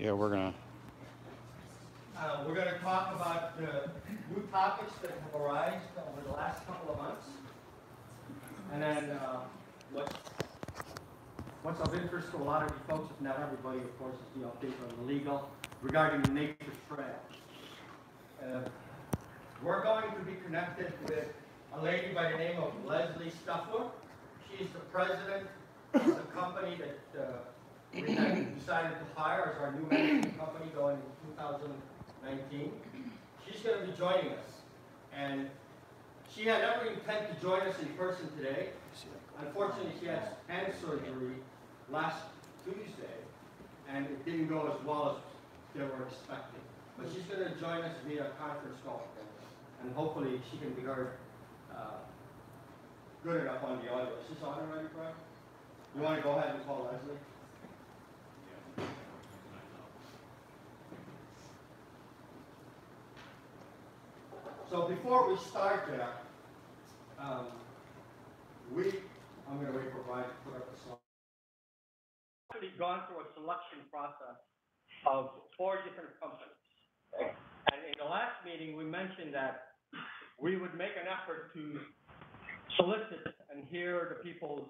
Yeah, we're gonna. We're going to talk about the new topics that have arisen over the last couple of months. And then what's of interest to a lot of you folks, if not everybody, of course, is the update on the legal regarding the nature trail. We're going to be connected with a lady by the name of Leslie Stuffler. She's the president of the company that we had decided to hire as our new management company going in 2019. She's going to be joining us. And she had every intent to join us in person today. Unfortunately, she had hand surgery last Tuesday, and it didn't go as well as they were expecting. But she's going to join us via conference call, and hopefully she can be heard good enough on the audio. Is this on already, Brian? You want to go ahead and call Leslie? So before we start that, I'm going to wait for Brian to put up the slide. We've actually gone through a selection process of 4 different companies. And in the last meeting, we mentioned that we would make an effort to solicit and hear the people's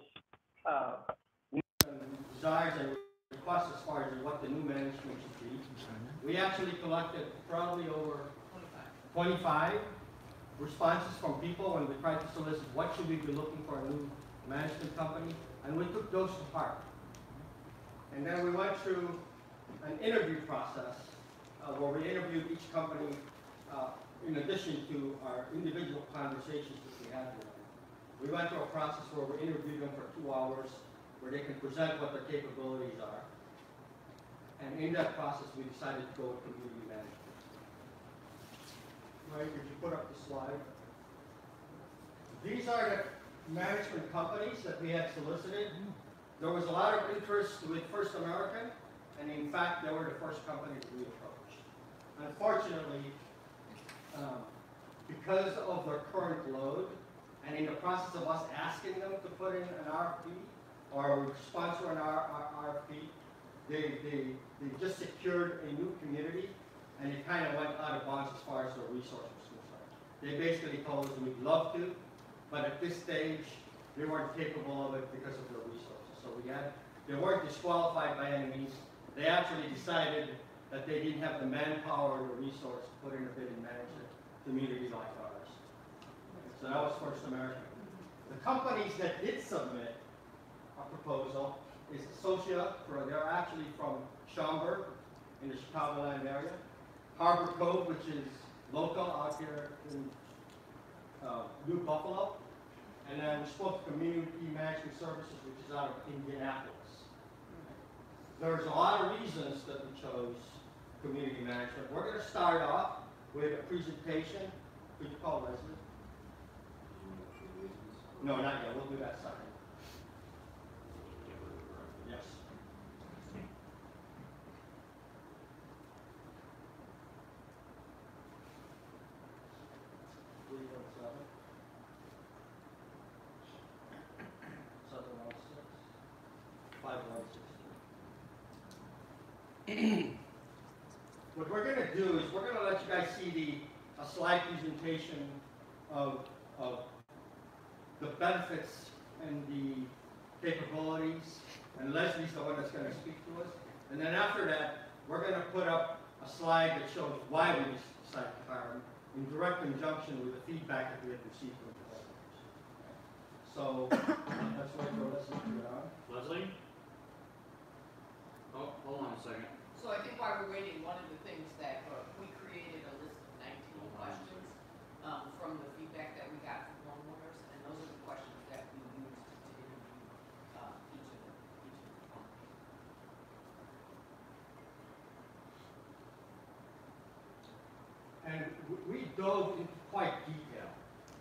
desires and requests as far as what the new management should be. We actually collected probably over 25 responses from people when we tried to solicit what should we be looking for a new management company, and we took those to heart. And then we went through an interview process where we interviewed each company in addition to our individual conversations that we had with them. We went through a process where we interviewed them for 2 hours, where they can present what their capabilities are. And in that process, we decided to go with community management. Right, could you put up the slide? These are the management companies that we had solicited. There was a lot of interest with First American, and in fact, they were the first companies we approached. Unfortunately, because of their current load, and in the process of us asking them to put in an RFP or sponsor an RFP, they just secured a new community, and it kind of went out of bounds as far as their resources was concerned. They basically told us we'd love to, but at this stage, they weren't capable of it because of their resources. So they weren't disqualified by any means. They actually decided that they didn't have the manpower or the resource to put in a bid and manage a community like ours. So that was First American. The companies that did submit a proposal is Associa, they're actually from Schaumburg in the Chicagoland area. Harbor Cove, which is local out here in New Buffalo. And then we spoke to Community Management Services, which is out of Indianapolis. There's a lot of reasons that we chose community management. We're going to start off with a presentation. Could you call Leslie? No, not yet. We'll do that second. Yes. What we're going to do is we're going to let you guys see a slide presentation of the benefits and the capabilities, and Leslie's the one that's going to speak to us. And then after that, we're going to put up a slide that shows why we decided to hire them in direct conjunction with the feedback that we had received from the developers. So let's wait for Leslie to get on. Leslie? Oh, hold on a second. So I think while we're waiting, one of the things that we created a list of 19 questions from the feedback that we got from homeowners, and those are the questions that we used to interview each of them. And we dove into quite detail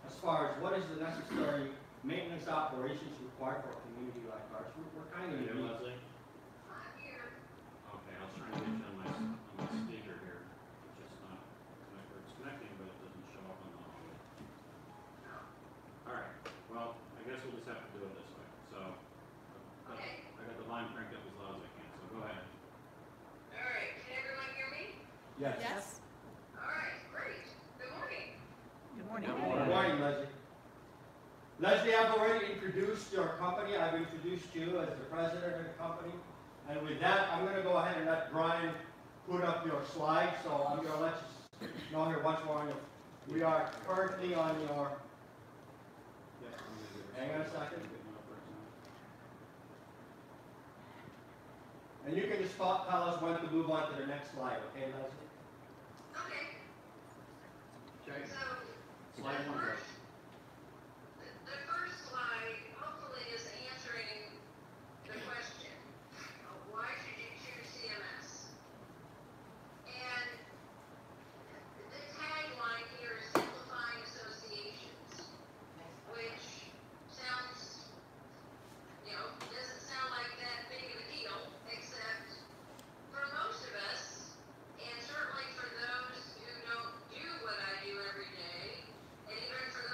as far as what is the necessary maintenance operations required for a community like ours. We're kind of unique. Leslie? Okay, I was trying to get you on my speaker here. It's just not, it's connecting, but it doesn't show up on the audio. All right, well, I guess we'll just have to do it this way. So, I got the line cranked up as loud as I can, so go ahead. All right. Yes. Yes. All right, great. Good morning. Good morning. Good morning, Leslie. Leslie, I've already introduced your company. I've introduced you as the president of the company. And with that, I'm going to go ahead and let Brian put up your slides. So I'm going to let you know here once more. We are currently on your, Yes, I'm gonna give it- Hang on a second. Get my person. and you can just tell us when to move on to the next slide, okay, Leslie? Okay, Okay, so slide one, Jeff. the first slide hopefully is answering the question, why should you choose CMS? And the tagline here is simplifying associations, which sounds, doesn't sound like that big of a deal, except for most of us, and certainly for those who don't do what I do every day, and even for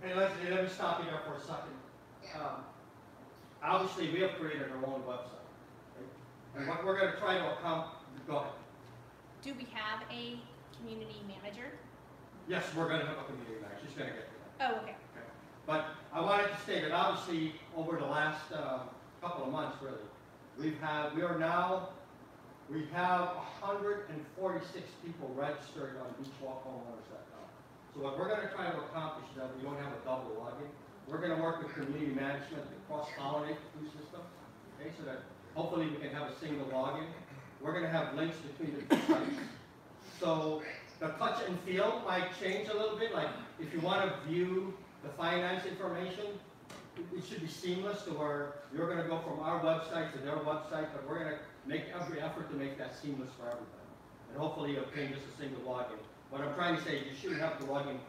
And let me stop you there for a second. Obviously, we have created our own website. Right? And what we're going to try to accomplish, go ahead. Do we have a community manager? Yes, we're going to have a community manager. She's going to get to that. Oh, okay. Okay. But I wanted to state that obviously over the last couple of months, really, we have 146 people registered on beachwalkhomeowners.com. So what we're going to try to accomplish is that we don't have a double login. We're going to work with community management to cross-pollinate the two systems, okay, so that hopefully we can have a single login. We're going to have links between the two sites. So the touch and feel might change a little bit. Like if you want to view the finance information, it should be seamless to where you're going to go from our website to their website, but we're going to make every effort to make that seamless for everybody. And hopefully obtain just a single login. What I'm trying to say is you shouldn't have to log in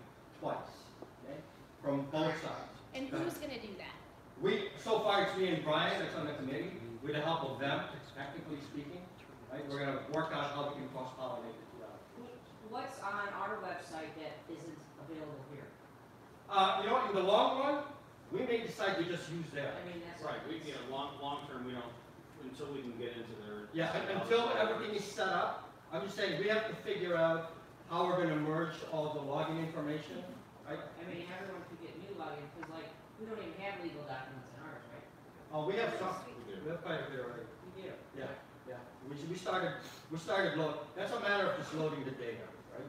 twice, okay, from both sides. And who's going to do that? So far it's me and Brian that's on the committee, with the help of them, technically speaking. Right? We're going to work out how we can cross-pollinate the two out. What's on our website that isn't available here? You know what, in the long run, we may decide to just use that. I mean, that's. Right, long term, we don't, until we can get into their. Yeah, until everything is set up, I'm just saying, we have to figure out how we're going to merge all the login information, right? I mean, everyone could get new login, because like, we don't even have legal documents in ours, right? We have some, We do. we have quite a bit already. We do. Yeah, yeah. We started that's a matter of just loading the data, right?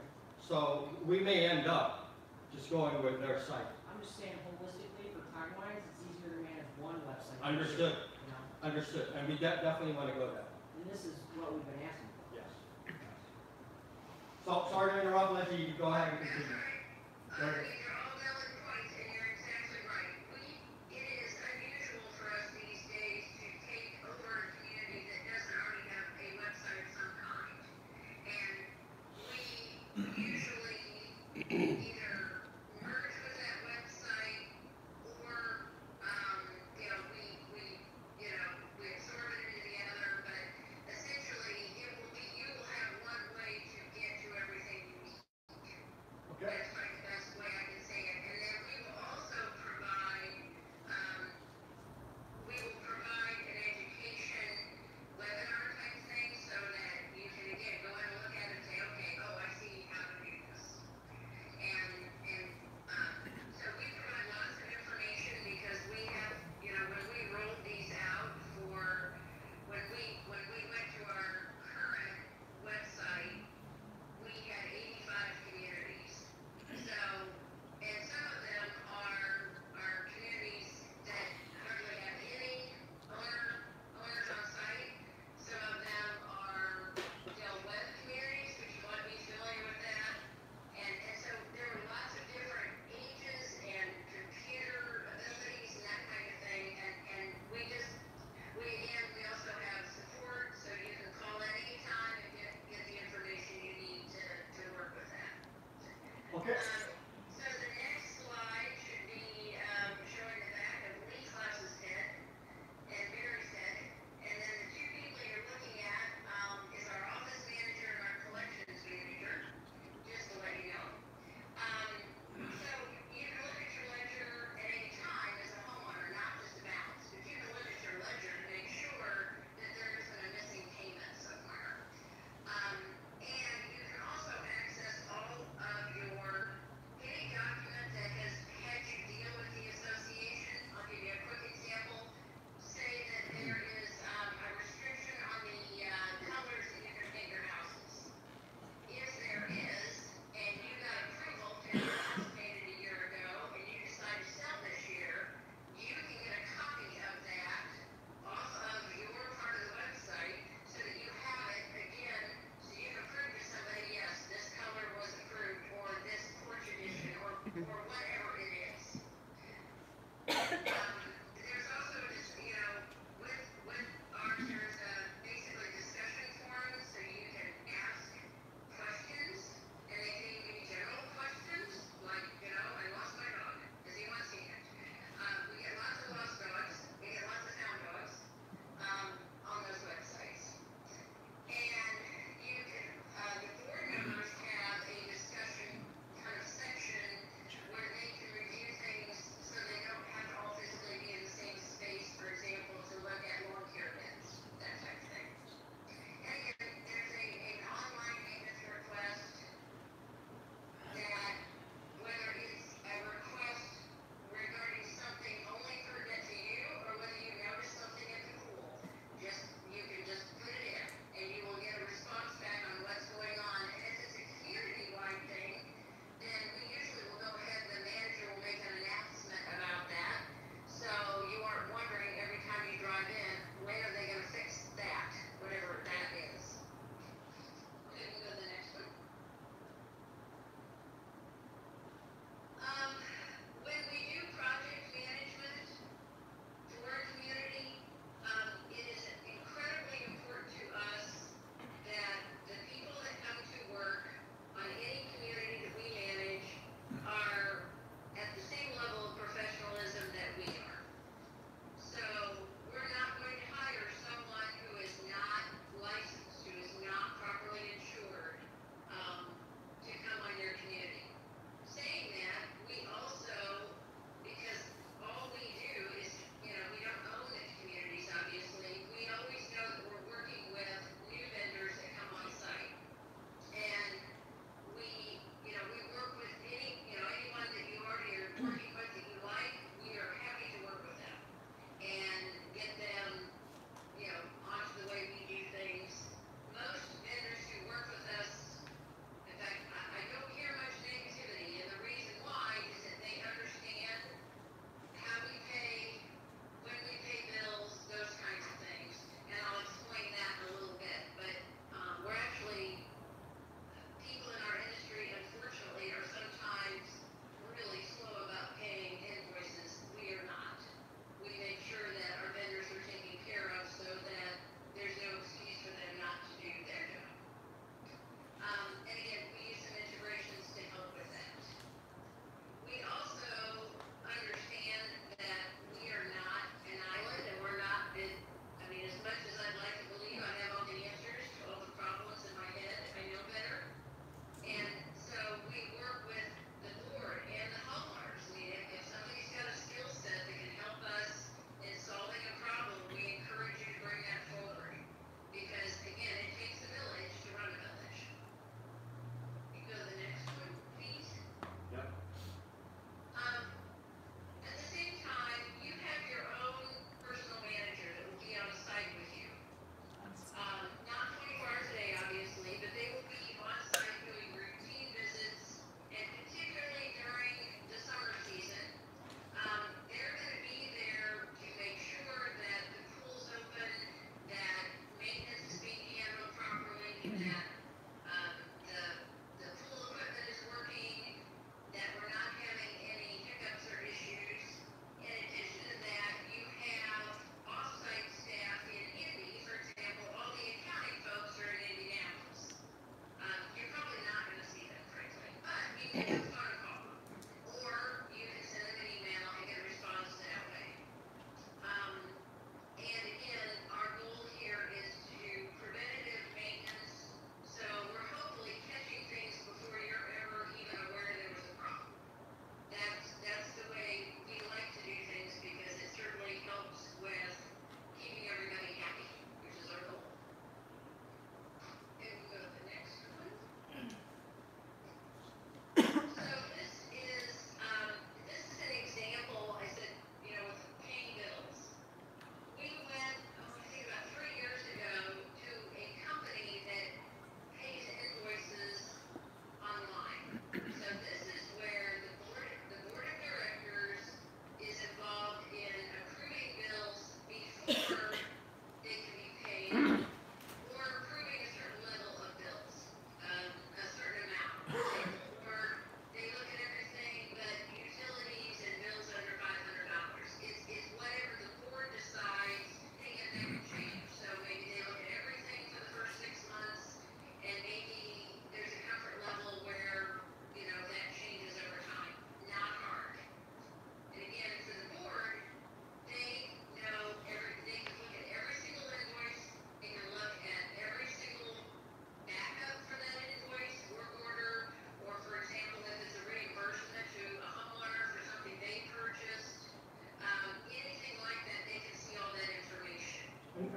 So we may end up just going with their site. I'm just saying holistically, for time-wise, it's easier to manage one website. Understood. You know, Understood, and we definitely want to go that way. and this is what we've been asking for. Yes. So, sorry to interrupt, Leslie, you go ahead and continue. Go ahead. These are all valid points, and you're exactly right. It is unusual for us these days to take over a community that doesn't already have a website of some kind. And we usually either merge with that website or, we absorb it into the other, but essentially you will have one way to get to everything you need. Okay. As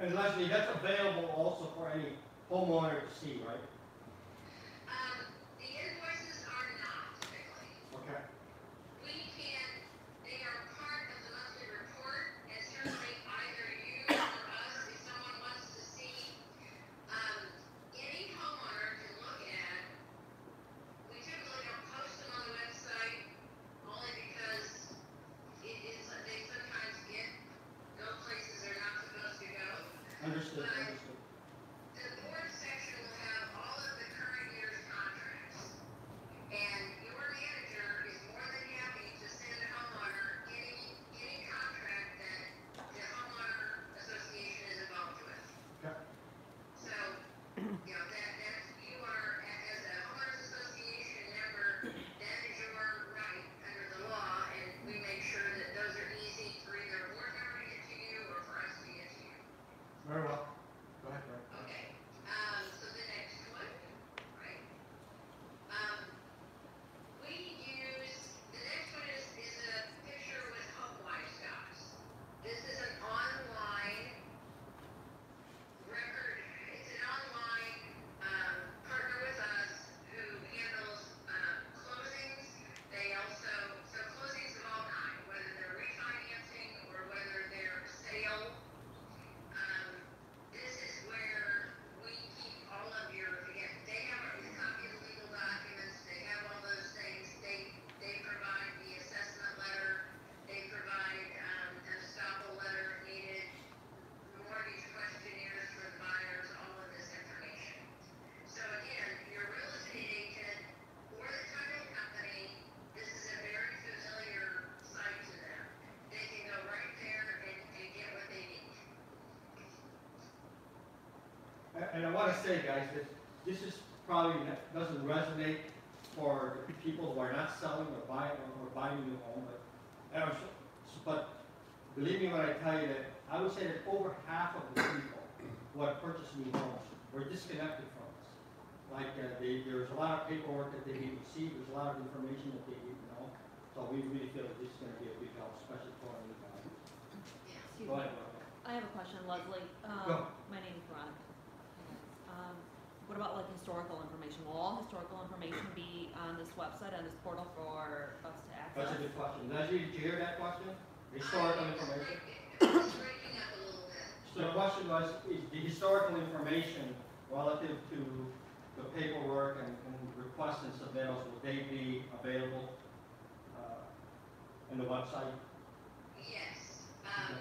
And Leslie, that's available also for any homeowner to see, right? The invoices are not typically. Okay. They are part of the monthly report, and certainly either you or us, if someone wants to see, any homeowner can look at. We typically don't post them on the website, only because they sometimes go places they're not supposed to go. Understood, But understood. the board section will have all of the current year's contracts. And your manager is more than happy to send a homeowner any contract that the homeowner association is involved with. Okay. So, that's, you are, as a homeowners association member, that is your right under the law, and we make sure that those are easy for either a board member to get to you or for us to get to you. Very well. Go ahead, Greg. Okay, so the next one, right? The next one is a picture with Homeowers docs. This is an online record, it's an online, partner with us who handles, closings. They also, so closings of all kinds, whether they're refinancing or whether they're sale. This is where we keep all of they have a copy of the legal documents, they have all those things, they provide the assessment letter, they provide, an estoppel letter if needed, mortgage questionnaires for the buyers, all of this information. So again, your real estate agent or the title company, this is a very familiar site to them. They can go right there and get what they need. And I want to say, guys, that this is probably doesn't resonate for the people who are not selling or buying a new home, but believe me when I tell you that I would say that over half of the people who have purchased new homes were disconnected from us. Like there's a lot of paperwork that they didn't see, there's a lot of information that they didn't know. So we really feel that this is going to be a big help, especially for our new guys. Excuse Go me. ahead, Ron. I have a question, Leslie. Go. My name is Veronica. What about like historical information? Will all historical information be on this website, on this portal for us to access? That's a good question. Leslie, did you hear that question? Historical information? It's breaking up a little bit. So the question was, is the historical information relative to the paperwork and requests and submittals, will they be available in the website? Yes. Okay.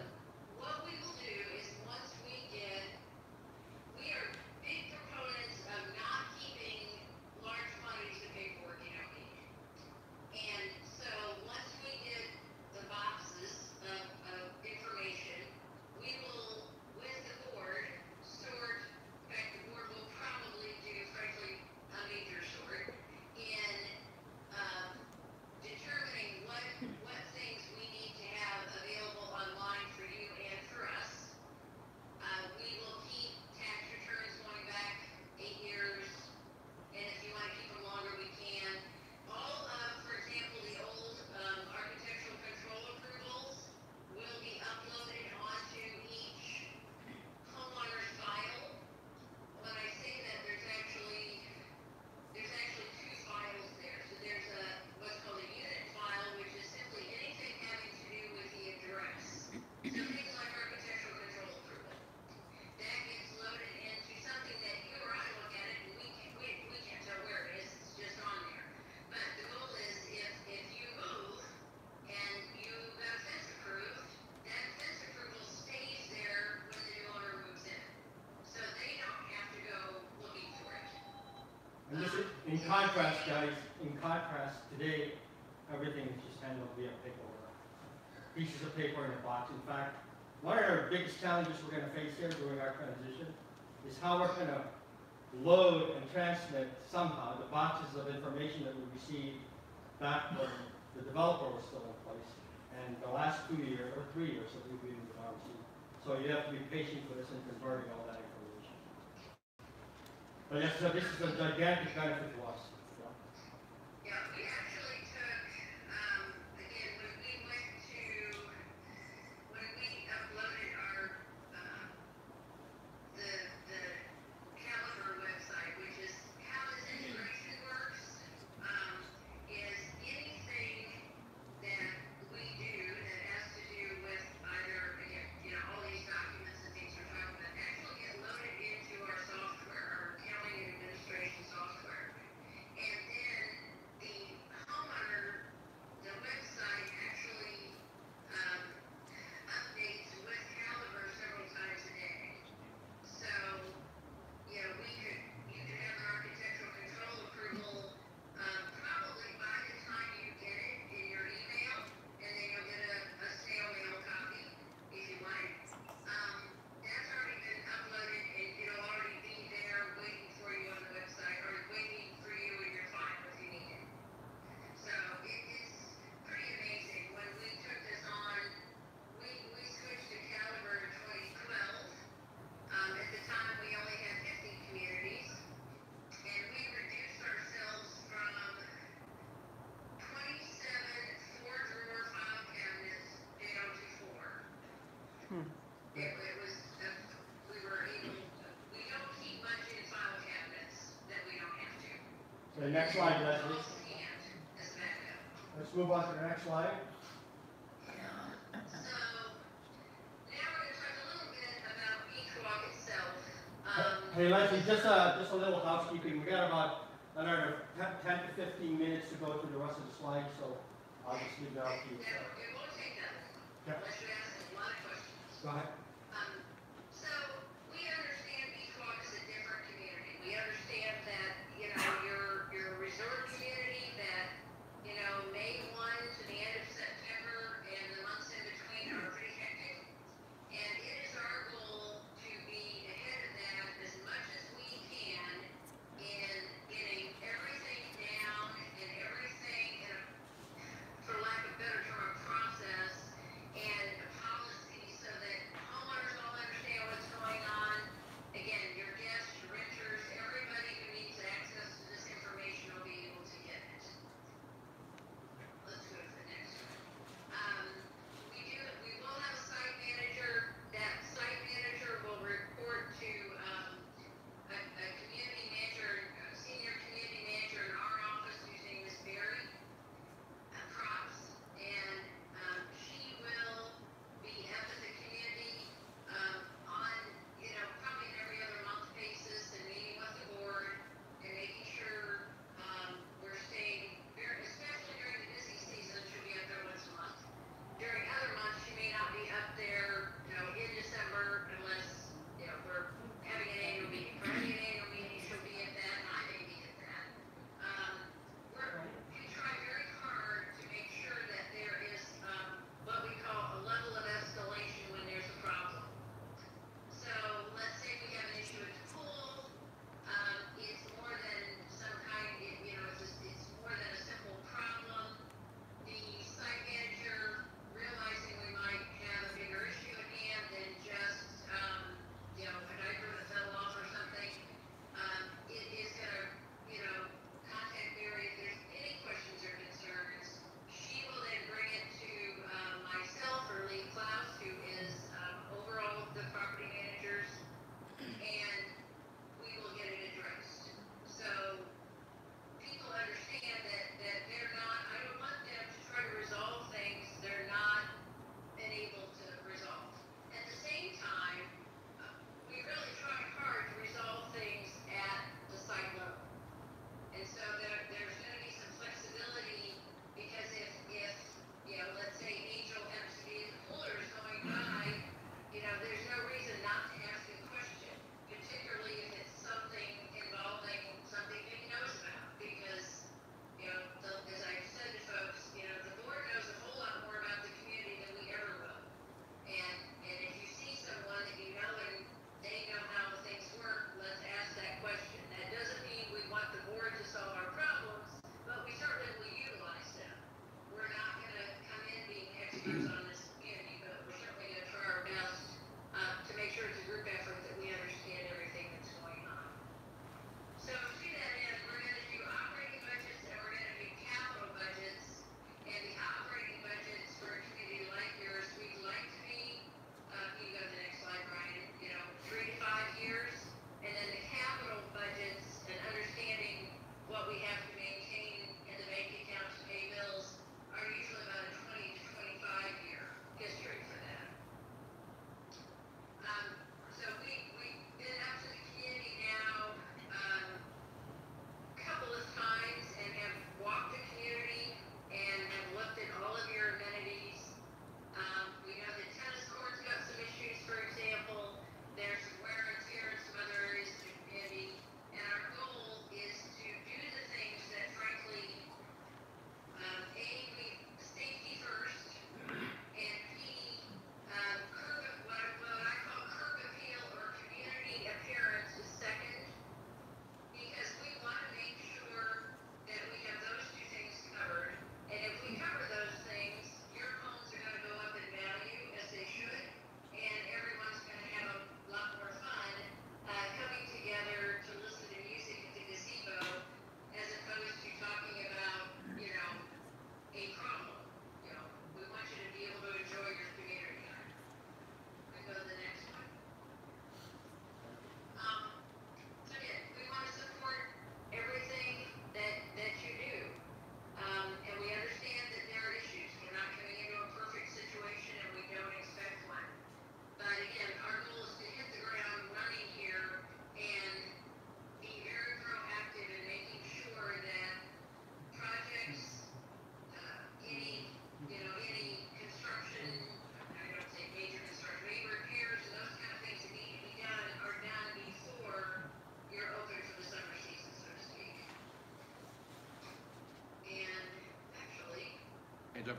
What we will do is once we are big proponents of not keeping large quantities of paperwork you don't need. And so once we get the boxes of information, we will, with the board, sort, in fact, the board will probably do, frankly, a major sort in, determining what things we need to have available online for you and for us. We will keep tax returns going back 8 years, and if you want to keep them longer, we can. All of, for example, the old architectural control approvals will be uploaded onto each homeowner's file. When I say that, there's actually 2 files there. So there's what's called a unit file, which is simply anything having to do with the address. So things like architectural control approval. That gets loaded into something that you or I look at it and we can't tell where it is, it's just on there. But the goal is if you move and you got a fence approved, that fence approval stays there when the new owner moves in. So they don't have to go looking for it. And this is, in contrast, guys, today, everything is just handled via paperwork. Pieces of paper in a box. In fact, one of our biggest challenges we're going to face here during our transition is how we're going to load and transmit somehow the boxes of information that we received back when the developer was still in place, and the last 2 years or 3 years that we've been with RC. So you have to be patient with us in converting all that information. But yes, so this is a gigantic benefit to us. Yeah, we actually took, again, when we uploaded our next slide, Leslie. Also can't as backup. Let's move on to the next slide. So, now we're gonna talk a little bit about Beachwalk itself. Hey Leslie, just a little housekeeping. We got about another 10 to 15 minutes to go through the rest of the slides, so I'll just leave that up to you. It won't take that long, Yeah. unless you ask a lot of questions. Go ahead. So, we understand Beachwalk is a different community. We understand that, you know, you're a resort community that, you know, May 1 to the end of September and the months in between are pretty hectic. And it is our goal to be ahead of that as much as we can in getting everything down and everything in a, for lack of a better term, a process and a policy so that homeowners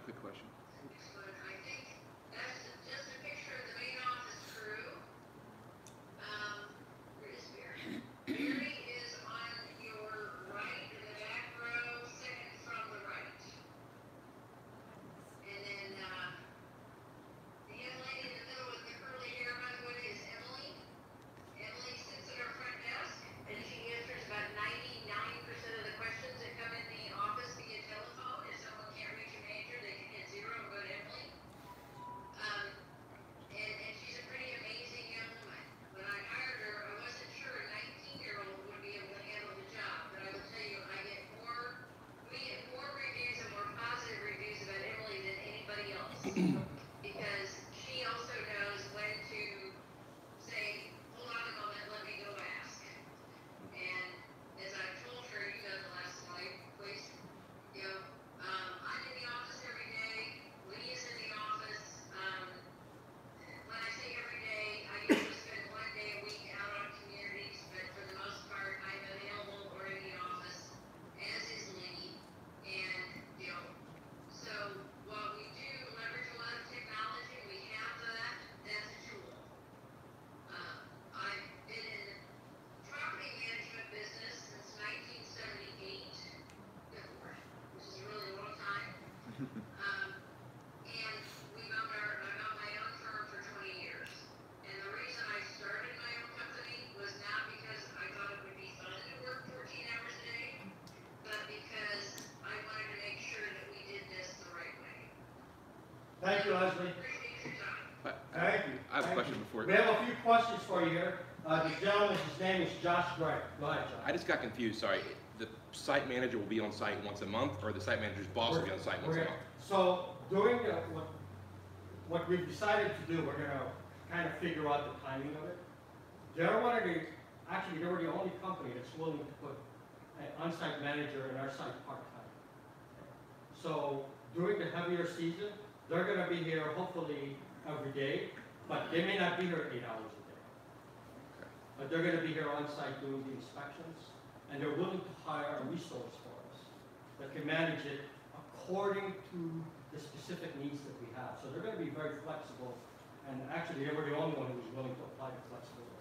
quick question. Excellent. I think that's just a picture of the main office crew. Where is Mary? Mary is on your right in the back row, second from the right. And then, the young lady in the middle with the curly hair, by the way, is Emily. Emily sits at our front desk, and she answers about 99% of the questions that come in the office via telephone. If someone can't reach a manager, they can hit 0 and go to Emily. And she's a pretty amazing young woman. When I hired her, I wasn't sure a 19-year-old would be able to handle the job, but I will tell you, we get more reviews and more positive reviews about Emily than anybody else. Because she also knows when to say, hold on a moment, let me go ask. And as I've told her, you know the last slide, please. You know, I'm in the office every day, Lydia's in the office. When I say every day, I usually spend 1 day a week out on communities, but for the most part, I'm available or in the office, as is Lydia. And, you know, so while we do leverage a lot of technology, we have that's a tool. I've been in the property management business since 1978, good Lord, which is a really long time. And I've owned my own firm for 20 years. And the reason I started my own company was not because I thought it would be fun to work 14 hours a day, but because I wanted to make sure that we did this the right way. Thank you, Leslie. Appreciate your time. Thank you. I have a Thank question you. before. We have a few questions for you here. The gentleman, his name is Josh Gray. Go ahead, Josh. I just got confused, sorry. The site manager will be on site once a month, or the site manager's boss will be on site once a month? So during what we've decided to do, we're gonna kind of figure out the timing of it. They were the only company that's willing to put an on-site manager in our site part-time. So during the heavier season, they're gonna be here hopefully every day, but they may not be here 8 hours a day. But they're gonna be here on-site doing the inspections, and they're willing to hire a resource for us that can manage it according to the specific needs that we have. So they're gonna be very flexible, and actually, they were the only one who was willing to apply the flexibility.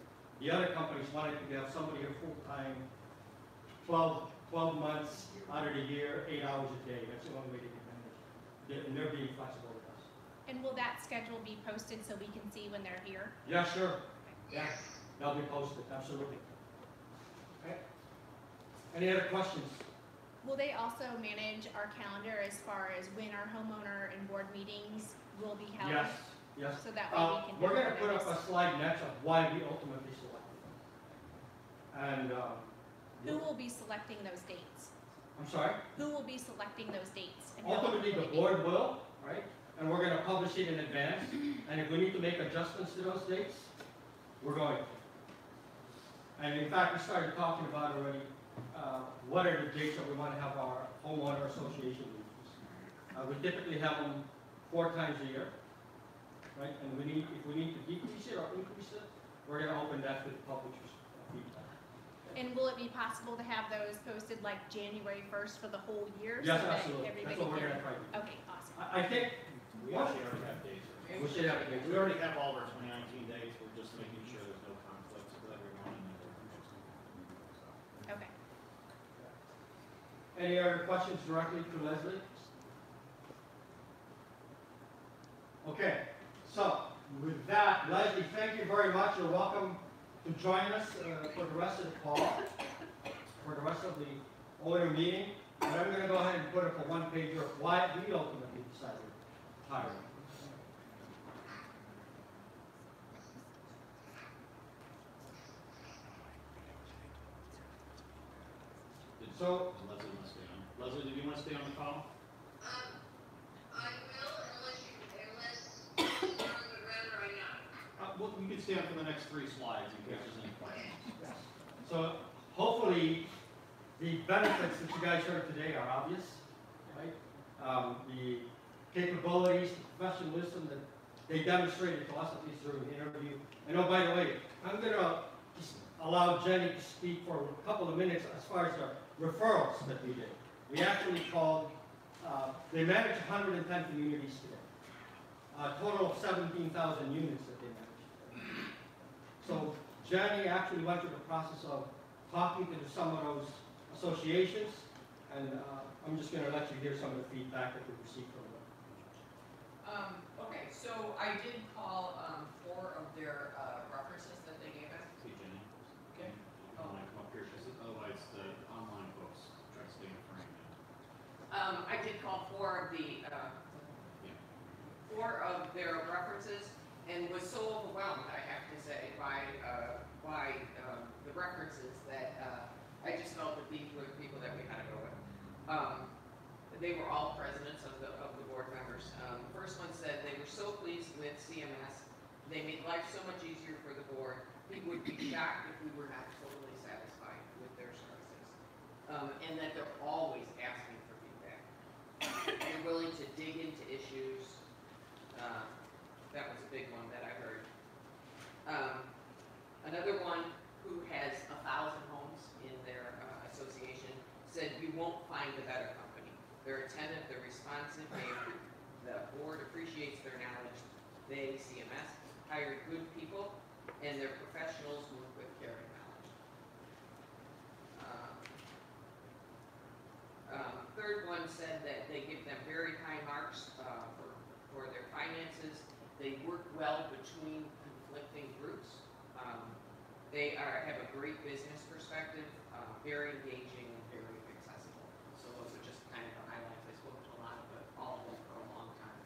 The other companies wanted to have somebody here full-time, 12 months out of the year, 8 hours a day. That's the only way they can manage it. And they're being flexible with us. And will that schedule be posted so we can see when they're here? Yeah, sure. Yeah, Yes. they'll be posted, absolutely. Okay. Any other questions? Will they also manage our calendar as far as when our homeowner and board meetings will be held? Yes, yes. So that way we can. We're have gonna put up notice. a slide next of why we ultimately selected them. And, Who will be selecting those dates? I'm sorry? Who will be selecting those dates? And how Ultimately, will the they be- board will, right? And we're gonna publish it in advance, and if we need to make adjustments to those dates, we're going to. And in fact, we started talking about already, what are the dates that we wanna have our homeowner association meetings. We typically have them 4 times a year, right? And if we need to decrease it or increase it, we're gonna open that to the public's feedback. And will it be possible to have those posted like January 1st for the whole year? Yes, so that absolutely. That's everybody what we're can- gonna try to do. Okay, awesome. I think, We actually already have dates. we should have a date. We already have all of our 2019 dates, we're just making sure there's no conflicts with everyone and Okay. Any other questions directly to Leslie? Okay, so with that, Leslie, thank you very much. You're welcome to join us for the rest of the call, for the rest of the owner meeting. And I'm going to go ahead and put up a one-pager of why we ultimately decided to hire him. So, Leslie wants to stay on. Leslie, did you want to stay on the call? I will unless someone would rather I not. Well, you can stay on for the next 3 slides in case there's any questions. so hopefully the benefits that you guys heard today are obvious, right? The capabilities, the professionalism that they demonstrated to us, at least during the interview. And oh, by the way, I'm going to just allow Jenny to speak for a couple of minutes as far as the referrals that we did. We actually called They manage 110 communities today. A total of 17,000 units that they manage today. So Jenny actually went through the process of talking to some of those associations, and I'm just going to let you hear some of the feedback that we received from them. Okay, so I did call 4 of their references that they gave us. Hey, Jenny. Okay. You want to come up here, because otherwise the online folks try to stay in frame. I did call 4 of the, 4 of their references, and was so overwhelmed, I have to say, by the references that I just felt that these were the people that we had to go with. They were all presidents of the board members. The first one said they were so pleased with CMS. They made life so much easier for the board. People would be shocked if we were not totally satisfied with their services. And that they're always asking for feedback. They're willing to dig into issues. That was a big one that I heard. Another one who has 1,000 homes in their association said you won't find a better company. They're attentive, they're responsive, the board appreciates their knowledge. They, CMS, hire good people, and they're professionals who work with care and knowledge. Third one said that they give them very high marks for their finances. They work well between conflicting groups. They have a great business perspective, very engaging and very accessible. So those are just kind of the highlights. I spoke to a lot of all of them for a long time.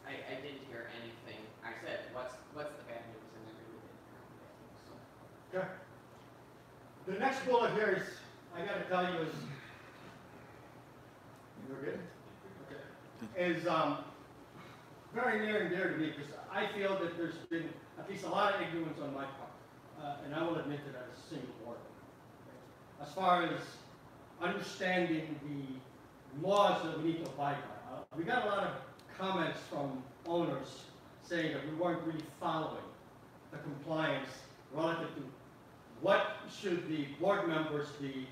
I didn't hear anything. I said, what's the bad news? And I really didn't hear any bad news. So. Okay. The next bullet here is, I got to tell you, is you're good? Okay. Is very near and dear to me, because I feel that there's been at least a lot of ignorance on my part, and I will admit to that as a single board. Okay. As far as understanding the laws that we need to abide by, we got a lot of comments from owners saying that we weren't really following the compliance relative to what should the board members be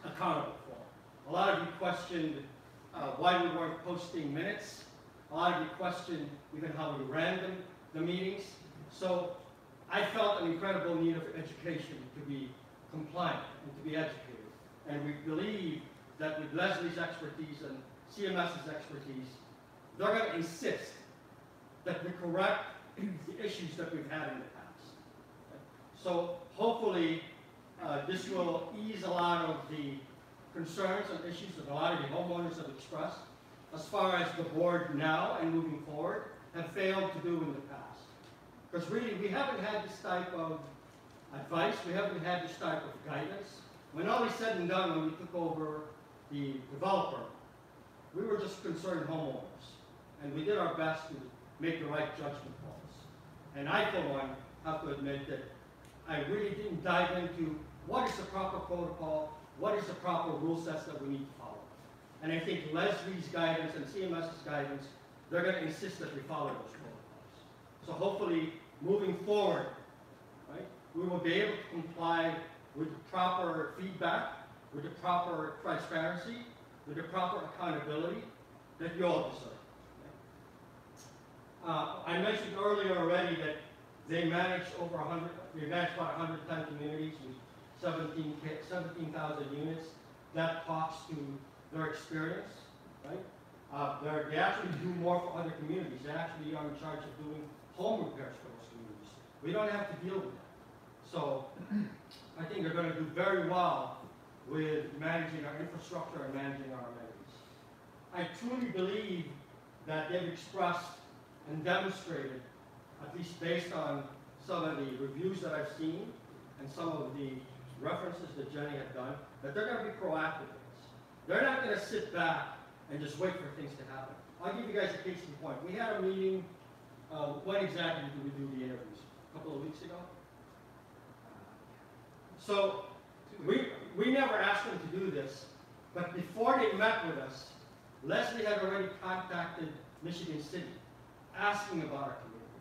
accountable for. A lot of you questioned why we weren't posting minutes. A lot of you questioned even how we ran the meetings. So I felt an incredible need of education to be compliant and to be educated. And we believe that with Leslie's expertise and CMS's expertise, they're going to insist that we correct the issues that we've had in the past. So hopefully this will ease a lot of the concerns and issues that a lot of the homeowners have expressed as far as the board now and moving forward have failed to do in the past. Because really, we haven't had this type of advice, we haven't had this type of guidance. When all is said and done, when we took over the developer, we were just concerned homeowners. And we did our best to make the right judgment calls. And I, for one, have to admit that I really didn't dive into what is the proper protocol, what is the proper rule sets that we need to follow. And I think Leslie's guidance and CMS's guidance, they're going to insist that we follow those protocols. So hopefully, moving forward, right, we will be able to comply with the proper feedback, with the proper transparency, with the proper accountability that you all deserve. I mentioned earlier already that they manage over 100, they manage about 110 communities with 17,000 units. That talks to their experience, right? They actually do more for other communities. They actually are in charge of doing home repairs for those communities. We don't have to deal with that. So I think they're going to do very well with managing our infrastructure and managing our amenities. I truly believe that they've expressed and demonstrated, at least based on some of the reviews that I've seen and some of the references that Jenny had done, that they're going to be proactive in this. They're not going to sit back and just wait for things to happen. I'll give you guys a case in point. We had a meeting, when exactly did we do the interviews? A couple of weeks ago? So we never asked them to do this, but before they met with us, Leslie had already contacted Michigan City, asking about our community,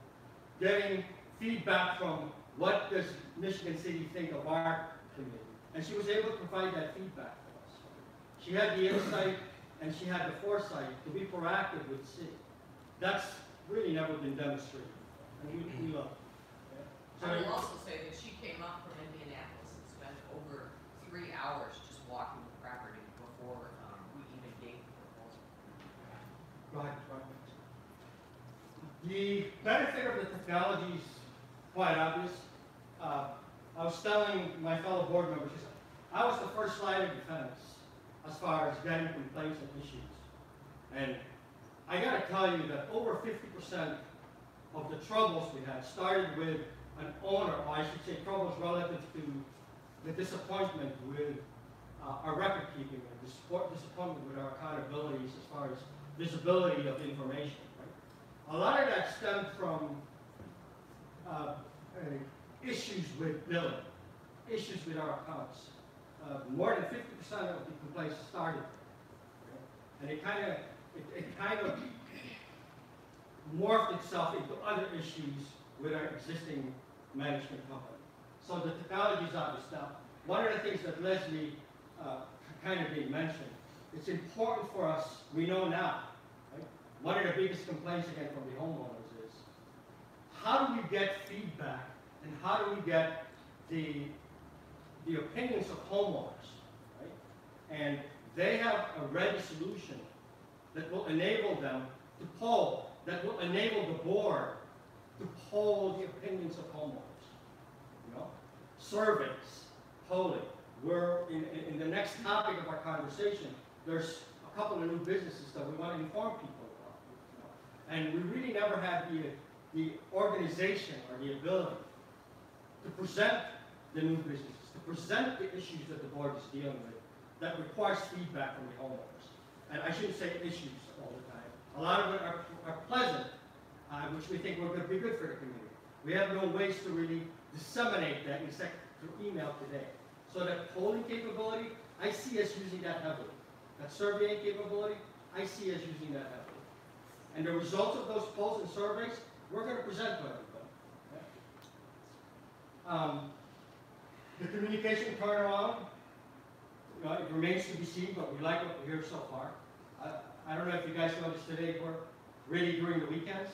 getting feedback from what does Michigan City think of our community. And she was able to provide that feedback for us. She had the insight and she had the foresight to be proactive with C. That's really never been demonstrated, and we love it. Yeah. So, I will also say that she came up from Indianapolis and spent over 3 hours just walking the property before we even gave the proposal. right. The benefit of the technology is quite obvious. I was telling my fellow board members, I was the first line of defense as far as getting complaints and issues. And I gotta tell you that over 50% of the troubles we had started with an owner, or I should say troubles relative to the disappointment with our record keeping and disappointment with our accountabilities as far as visibility of information. Right? A lot of that stemmed from issues with billing, issues with our accounts. More than 50% of the complaints started there. And it kind of morphed itself into other issues with our existing management company. So the technology is obvious. Now, one of the things that Leslie kind of did mention, it's important for us, we know now, right? One of the biggest complaints again from the homeowners is, how do we get feedback and how do we get the opinions of homeowners, right? And they have a ready solution that will enable them to poll, that will enable the board to poll the opinions of homeowners. You know, surveys, polling. We're in the next topic of our conversation. There's a couple of new businesses that we want to inform people about. You know? And we really never had the organization or the ability to present the new businesses, to present the issues that the board is dealing with that requires feedback from the homeowners. And I shouldn't say issues all the time. A lot of it are pleasant, which we think will be good for the community. We have no ways to really disseminate that except through email today. So that polling capability, I see us using that heavily. That surveying capability, I see us using that heavily. And the results of those polls and surveys, we're going to present to everybody. Okay? The communication turnaround, you know, it remains to be seen, but we like what we hear so far. I don't know if you guys noticed today, we're really during the weekends.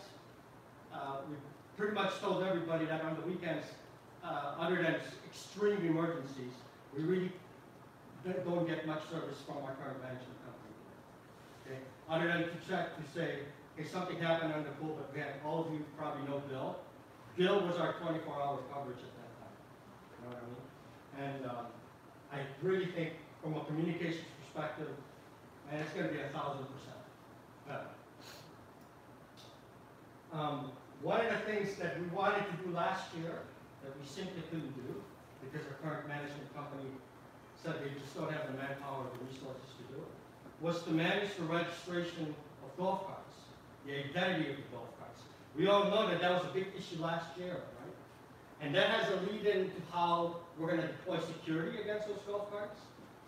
We pretty much told everybody that on the weekends, other than extreme emergencies, we really don't get much service from our current management company. Okay? Other than to check to say, hey, something happened on the pool, but we had, all of you probably know Bill. Bill was our 24-hour coverage at that time. You know what I mean? And I really think from a communications perspective, man, it's going to be 1,000% better. One of the things that we wanted to do last year that we simply couldn't do because our current management company said they just don't have the manpower or the resources to do it, was to manage the registration of golf carts, the identity of the golf carts. We all know that that was a big issue last year, right? And that has a lead into how we're going to deploy security against those golf carts.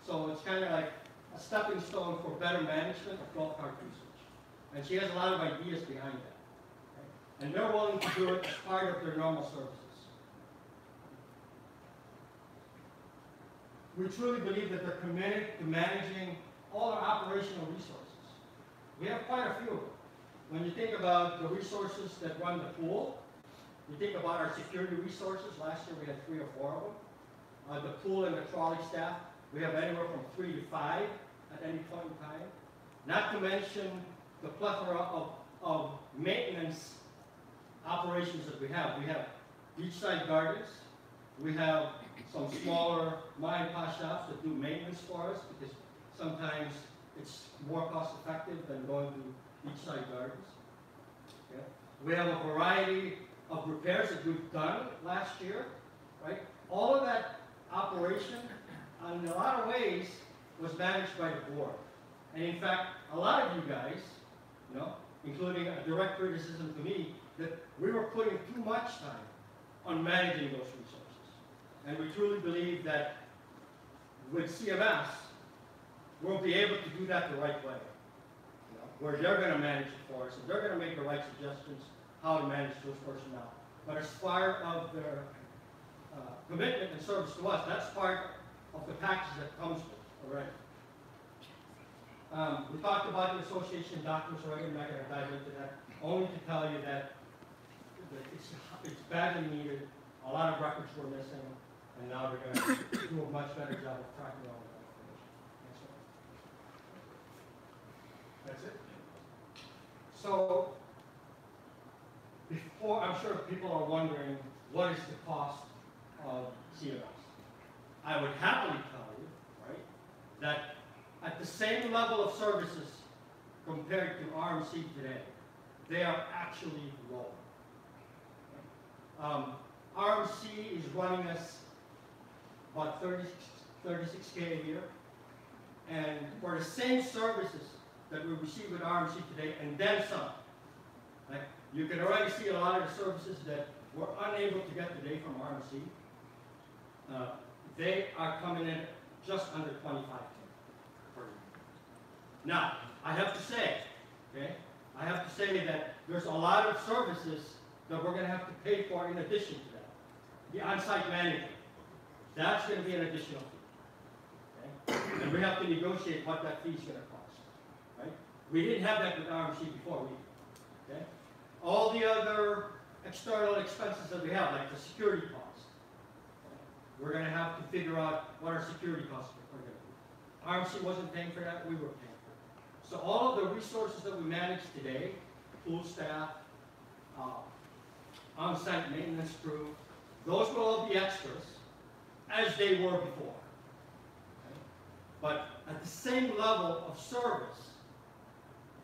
So it's kind of like a stepping stone for better management of golf cart usage. And she has a lot of ideas behind that. Okay? And they're willing to do it as part of their normal services. We truly believe that they're committed to managing all our operational resources. We have quite a few of them. When you think about the resources that run the pool, you think about our security resources. Last year we had 3 or 4 of them. The pool and the trolley staff, we have anywhere from 3 to 5 at any point in time. Not to mention the plethora of maintenance operations that we have. We have beachside gardens. We have some smaller mom-and-pop shops that do maintenance for us because sometimes it's more cost effective than going to beachside gardens. Okay. We have a variety of repairs that we've done last year, right? All of that operation, in a lot of ways, was managed by the board. And in fact, a lot of you guys, you know, including a direct criticism to me, that we were putting too much time on managing those resources. And we truly believe that with CMS, we'll be able to do that the right way. You know, where they're going to manage it for us, and they're going to make the right suggestions how to manage those personnel. But as part of their commitment and service to us, that's part of the package that comes with it already. We talked about the association documents already, I'm not gonna dive into that, only to tell you that it's badly needed, a lot of records were missing, and now they're gonna do a much better job of tracking all of that information. That's it. So, before, I'm sure people are wondering, what is the cost of CMS? I would happily tell you, right, that at the same level of services compared to RMC today, they are actually lower. RMC is running us about 36K a year, and for the same services that we receive with RMC today, and then some, like you can already see a lot of the services that we're unable to get today from RMC. They are coming in just under 25K per year. Now, I have to say, okay, I have to say that there's a lot of services that we're going to have to pay for in addition to that. The on-site management, that's going to be an additional fee. Okay? And we have to negotiate what that fee is going to cost. Right? We didn't have that with RMC before. Okay? All the other external expenses that we have, like the security costs, we're going to have to figure out what our security costs are going to be. RMC wasn't paying for that, we were paying for it. So all of the resources that we manage today, pool staff, on-site maintenance crew, those will all be extras as they were before. Okay? But at the same level of service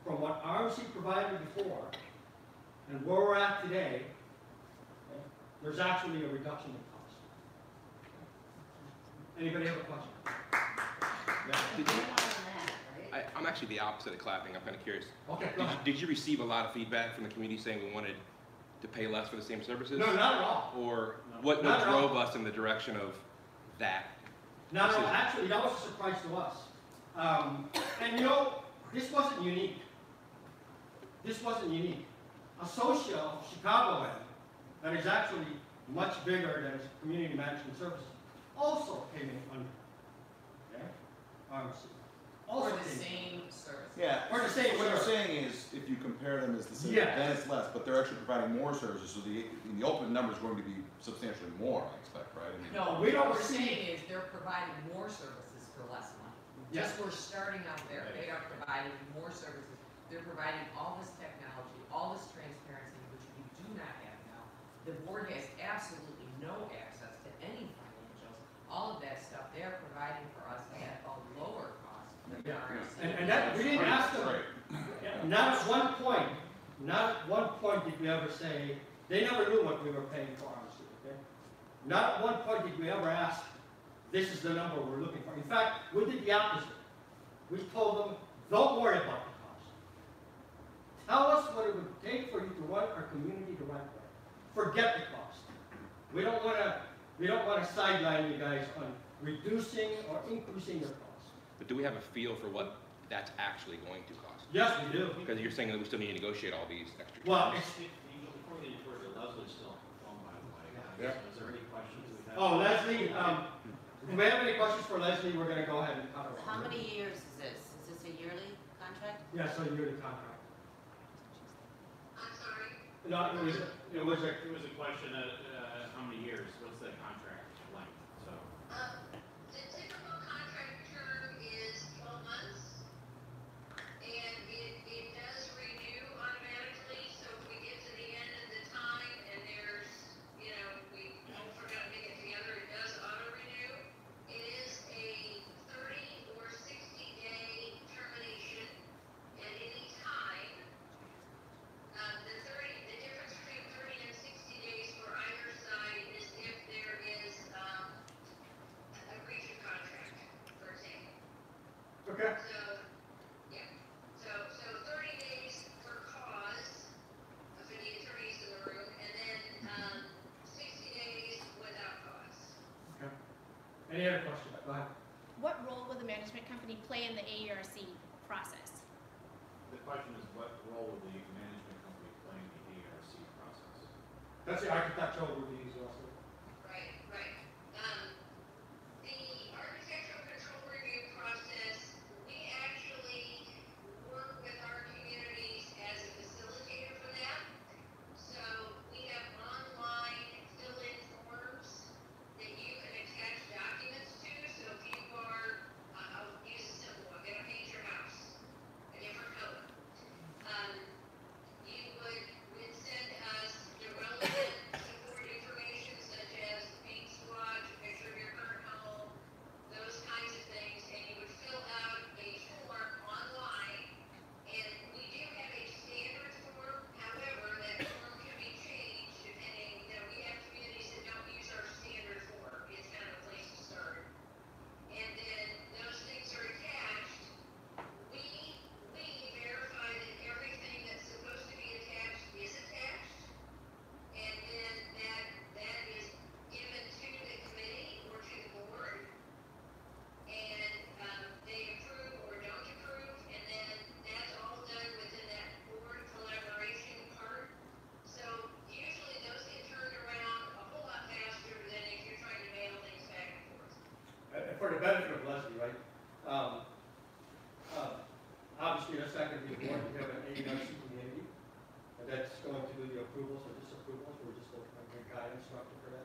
from what RMC provided before and where we're at today, okay, there's actually a reduction in cost. Anybody have a question? Yeah. I'm actually the opposite of clapping. I'm kind of curious. Okay, go ahead. Did you receive a lot of feedback from the community saying we wanted to pay less for the same services? No, not at all. Or No. what Not at all. drove us in the direction of that? Not at all. decision? Actually, that was a surprise to us. And you know, this wasn't unique. This wasn't unique. Associa of Chicagoland, that is actually much bigger than its community management services, also came in under. Okay? RMC. Also For the came in. same service. Yeah. Or the same What you're service. saying is, if you compare them as the same, Yeah. then it's less, but they're actually providing more services, so the ultimate number is going to be substantially more, I expect, right? I mean, No, We don't what we're receive- saying is they're providing more services for less money. Yeah. Just we're starting out there, they are providing more services. They're providing all this technology, all this transparency, which we do not have now. The board has absolutely no access to any financials. All of that stuff they are providing for us at a lower cost than Yeah. RMC. And that, we didn't ask them. Right. Not at one point did we ever say, they never knew what we were paying for RMC, okay? Not at one point did we ever ask, this is the number we're looking for. In fact, we did the opposite. We told them, don't worry about the cost. Tell us what it would take for you to run our community the right way. Forget the cost. We don't want to sideline you guys on reducing or increasing your costs. But do we have a feel for what that's actually going to cost? Yes, we do. Because you're saying that we still need to negotiate all these extra. Well, costs. Before we get towards it, Leslie's still on the phone, by the way. Yeah. Is there any questions we have? Oh, Leslie, if we have any questions for Leslie, we're going to go ahead and cover it. How many years is this? Is this a yearly contract? Yeah, so yearly contract. I'm sorry. No, it was a, It was a question of, how many years, what's the contract length, so. The typical contract term is 12 months, and it does renew automatically, so if we get to the end of the time and there's, you know, we don't forget to make it together, it does auto-renew. It is a 30 or 60-day termination at any time. The difference between 30 and 60 days for either side is if there is a breach of contract, for example. okay. So, yeah, so 30 days for cause, for the attorneys in the room, and then 60 days without cause. Okay. Any other questions? Go ahead. What role will the management company play in the AERC process? The question is, what role will the management company play in the ARC process? That's the architectural reviews also. Right, right. The architectural control review process, we actually approvals or disapprovals, we're just looking at a guidance structure for that.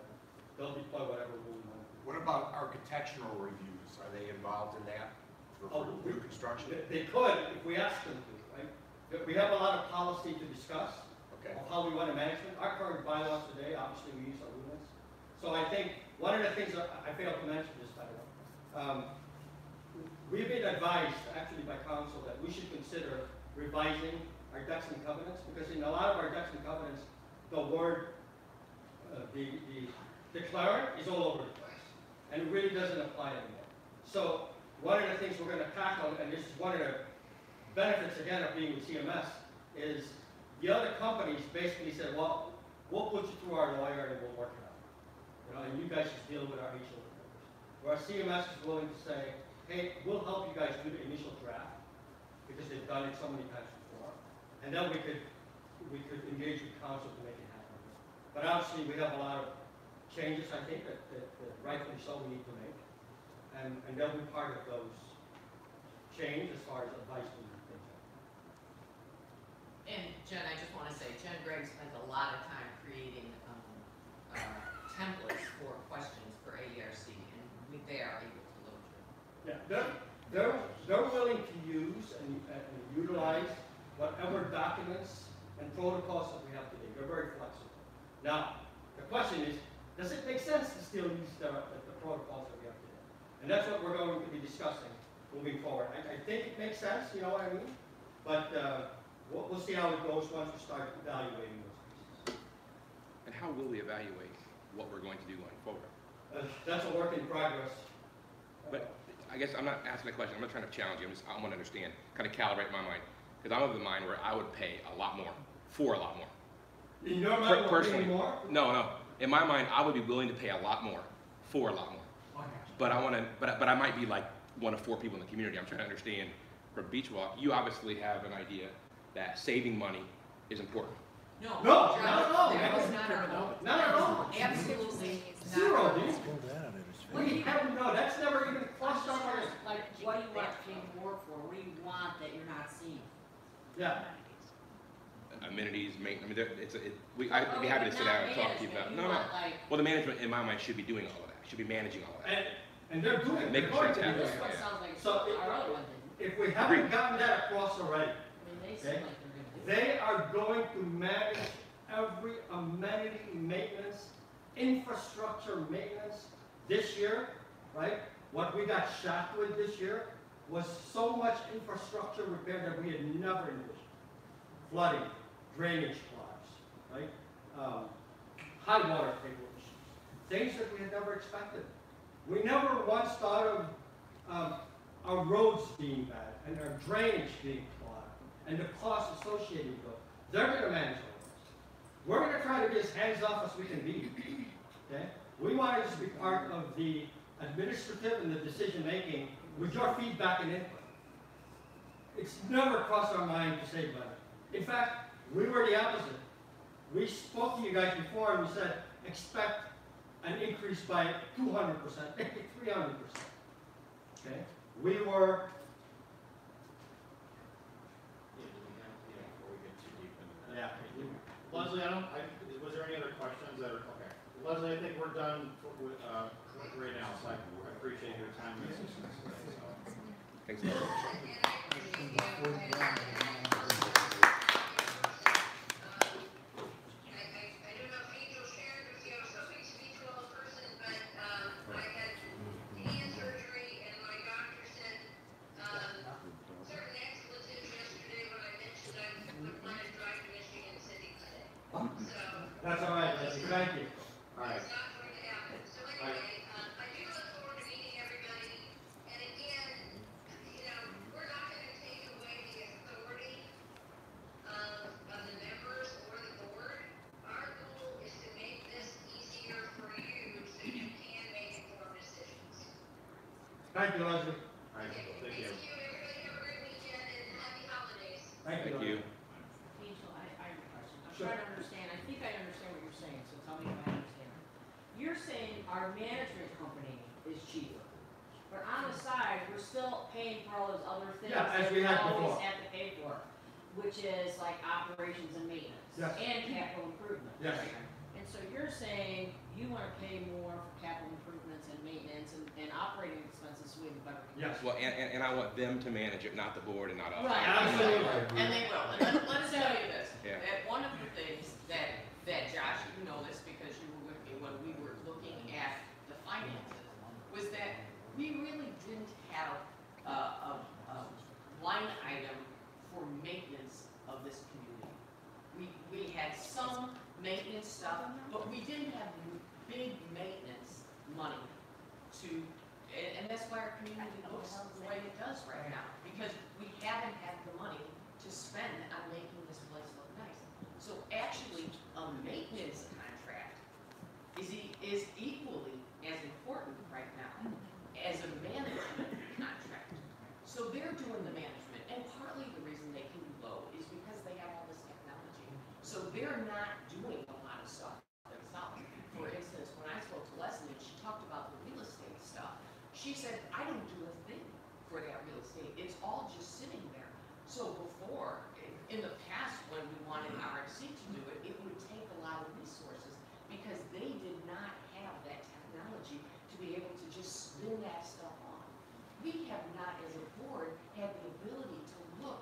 They'll deploy whatever rule we want. What about architectural reviews? Are they involved in that for Oh, new construction? They could, if we ask them to, right? We have a lot of policy to discuss Okay. of how we want to manage it. Our current bylaws today, obviously, we use our lumens. So I think one of the things that I failed to mention this, by the way, we've been advised, actually by council, that we should consider revising our decks and covenants, because in a lot of our decks and covenants, the word, the declarant is all over the place, and it really doesn't apply anymore. So one of the things we're going to tackle, and this is one of the benefits again of being with CMS, is the other companies basically said, well, we'll put you through our lawyer and we'll work it out. You know, and you guys just deal with our HOA members. Whereas CMS is willing to say, hey, we'll help you guys do the initial draft, because they've done it so many times before. And then we could engage with council to make it happen. But obviously, we have a lot of changes, I think, that rightfully so we need to make. And they'll be part of those changes as far as advice and things like that. And Jen, I just want to say, Jen Gregg spent a lot of time creating templates for questions for AERC, and they are able to load through. Yeah, they're willing to use and utilize whatever documents and protocols that we have today. They're very flexible. Now, the question is, does it make sense to still use the protocols that we have today? And that's what we're going to be discussing moving forward. I think it makes sense, you know what I mean? But we'll see how it goes once we start evaluating those pieces. And how will we evaluate what we're going to do going forward? That's a work in progress. But I guess I'm not asking a question, I'm not trying to challenge you, I want to understand, kind of calibrate my mind. Because I'm of the mind where I would pay a lot more, for a lot more. In your mind, we're Personally, paying more? no. In my mind, I would be willing to pay a lot more, for a lot more. Okay. But I want to, but I might be like one of 4 people in the community. I'm trying to understand from Beachwalk, you obviously have an idea that saving money is important. No, not at all. That was not our goal. Not at all. Absolutely not. Zero, dude. What do you have? No, that's never even crossed our mind. Like, what do you want to pay more for? What do you want that you're not seeing? Yeah. Amenities, maintenance, I mean, I'd be happy to sit down and talk to you about. No. Well, the management, in my mind, should be doing all of that. Should be managing all of that. And they're doing it. Making They're sure going it's to do happening. it. This one sounds like So our other one didn't. If we haven't gotten that across already, I mean, they seem Okay. like they're gonna do it. they are going to manage every amenity maintenance, infrastructure maintenance this year, right? What we got shot with this year was so much infrastructure repair that we had never envisioned. Flooding, drainage clogs, right? High water table issues, things that we had never expected. We never once thought of our roads being bad and our drainage being clogged and the costs associated with those. They're going to manage all this. We're going to try to be as hands-off as we can be. Okay? We want to just be part of the administrative and the decision-making with your feedback and input. It's never crossed our mind to save money. In fact, we were the opposite. We spoke to you guys before and we said, expect an increase by 200%, 300%. Okay? We were, Before we get too deep into that. yeah. Leslie, was there any other questions that are, okay. Leslie, I think we're done with, right now, so I appreciate your time and assistance today, so. Thanks, Leslie. I don't know if Angel shared with you, I was hoping to speak to a whole person, but, I had hand surgery and my doctor said, certain expletives yesterday when I mentioned I'm planning to drive to Michigan City today. So, That's all right, Leslie. Thank you. All right. it's not going to happen. So anyway, I do look forward to meeting everybody. And again, you know, we're not going to take away the authority of the members or the board. Our goal is to make this easier for you so you can make informed decisions. Thank you, Leslie. All right, Okay, thank you. everybody have a great weekend and happy holidays. Thank you. Thank you. Angel, I have a question. I'm Sure. trying to understand, I think I understand what you're saying, so tell me if I understand. You're saying our management company is cheaper, but on the side, we're still paying for all those other things Yeah, as that we we had always before. have to pay for, which is like operations and maintenance. Yes. and capital improvements. Yes. And so you're saying you wanna pay more for capital improvements and maintenance and operating expenses, so we have a better. Yes. Well, and I want them to manage it, not the board and not us. Right. Absolutely. And they will, and let us tell you this, Yeah. that one of the things that Josh, you know this because you were with me when we were looking at the finances, was that we really didn't have a line item for maintenance of this community. We had some maintenance stuff, but we didn't have big maintenance money to, and that's why our community looks the way it does right now, because we haven't had the money to spend on making this place look nice. So actually, a maintenance contract is equally as important right now as a management contract. So they're doing the management, and partly the reason they can be low is because they have all this technology. So they're not doing a lot of stuff themselves. For instance, when I spoke to Leslie, she talked about the real estate stuff. She said, I don't do a thing for that real estate. It's all just sitting there. So before, in the past, when we wanted RFC to do it, it would take a lot of resources because they did not have that technology to be able to just spin that stuff on. We have not, as a board, had the ability to look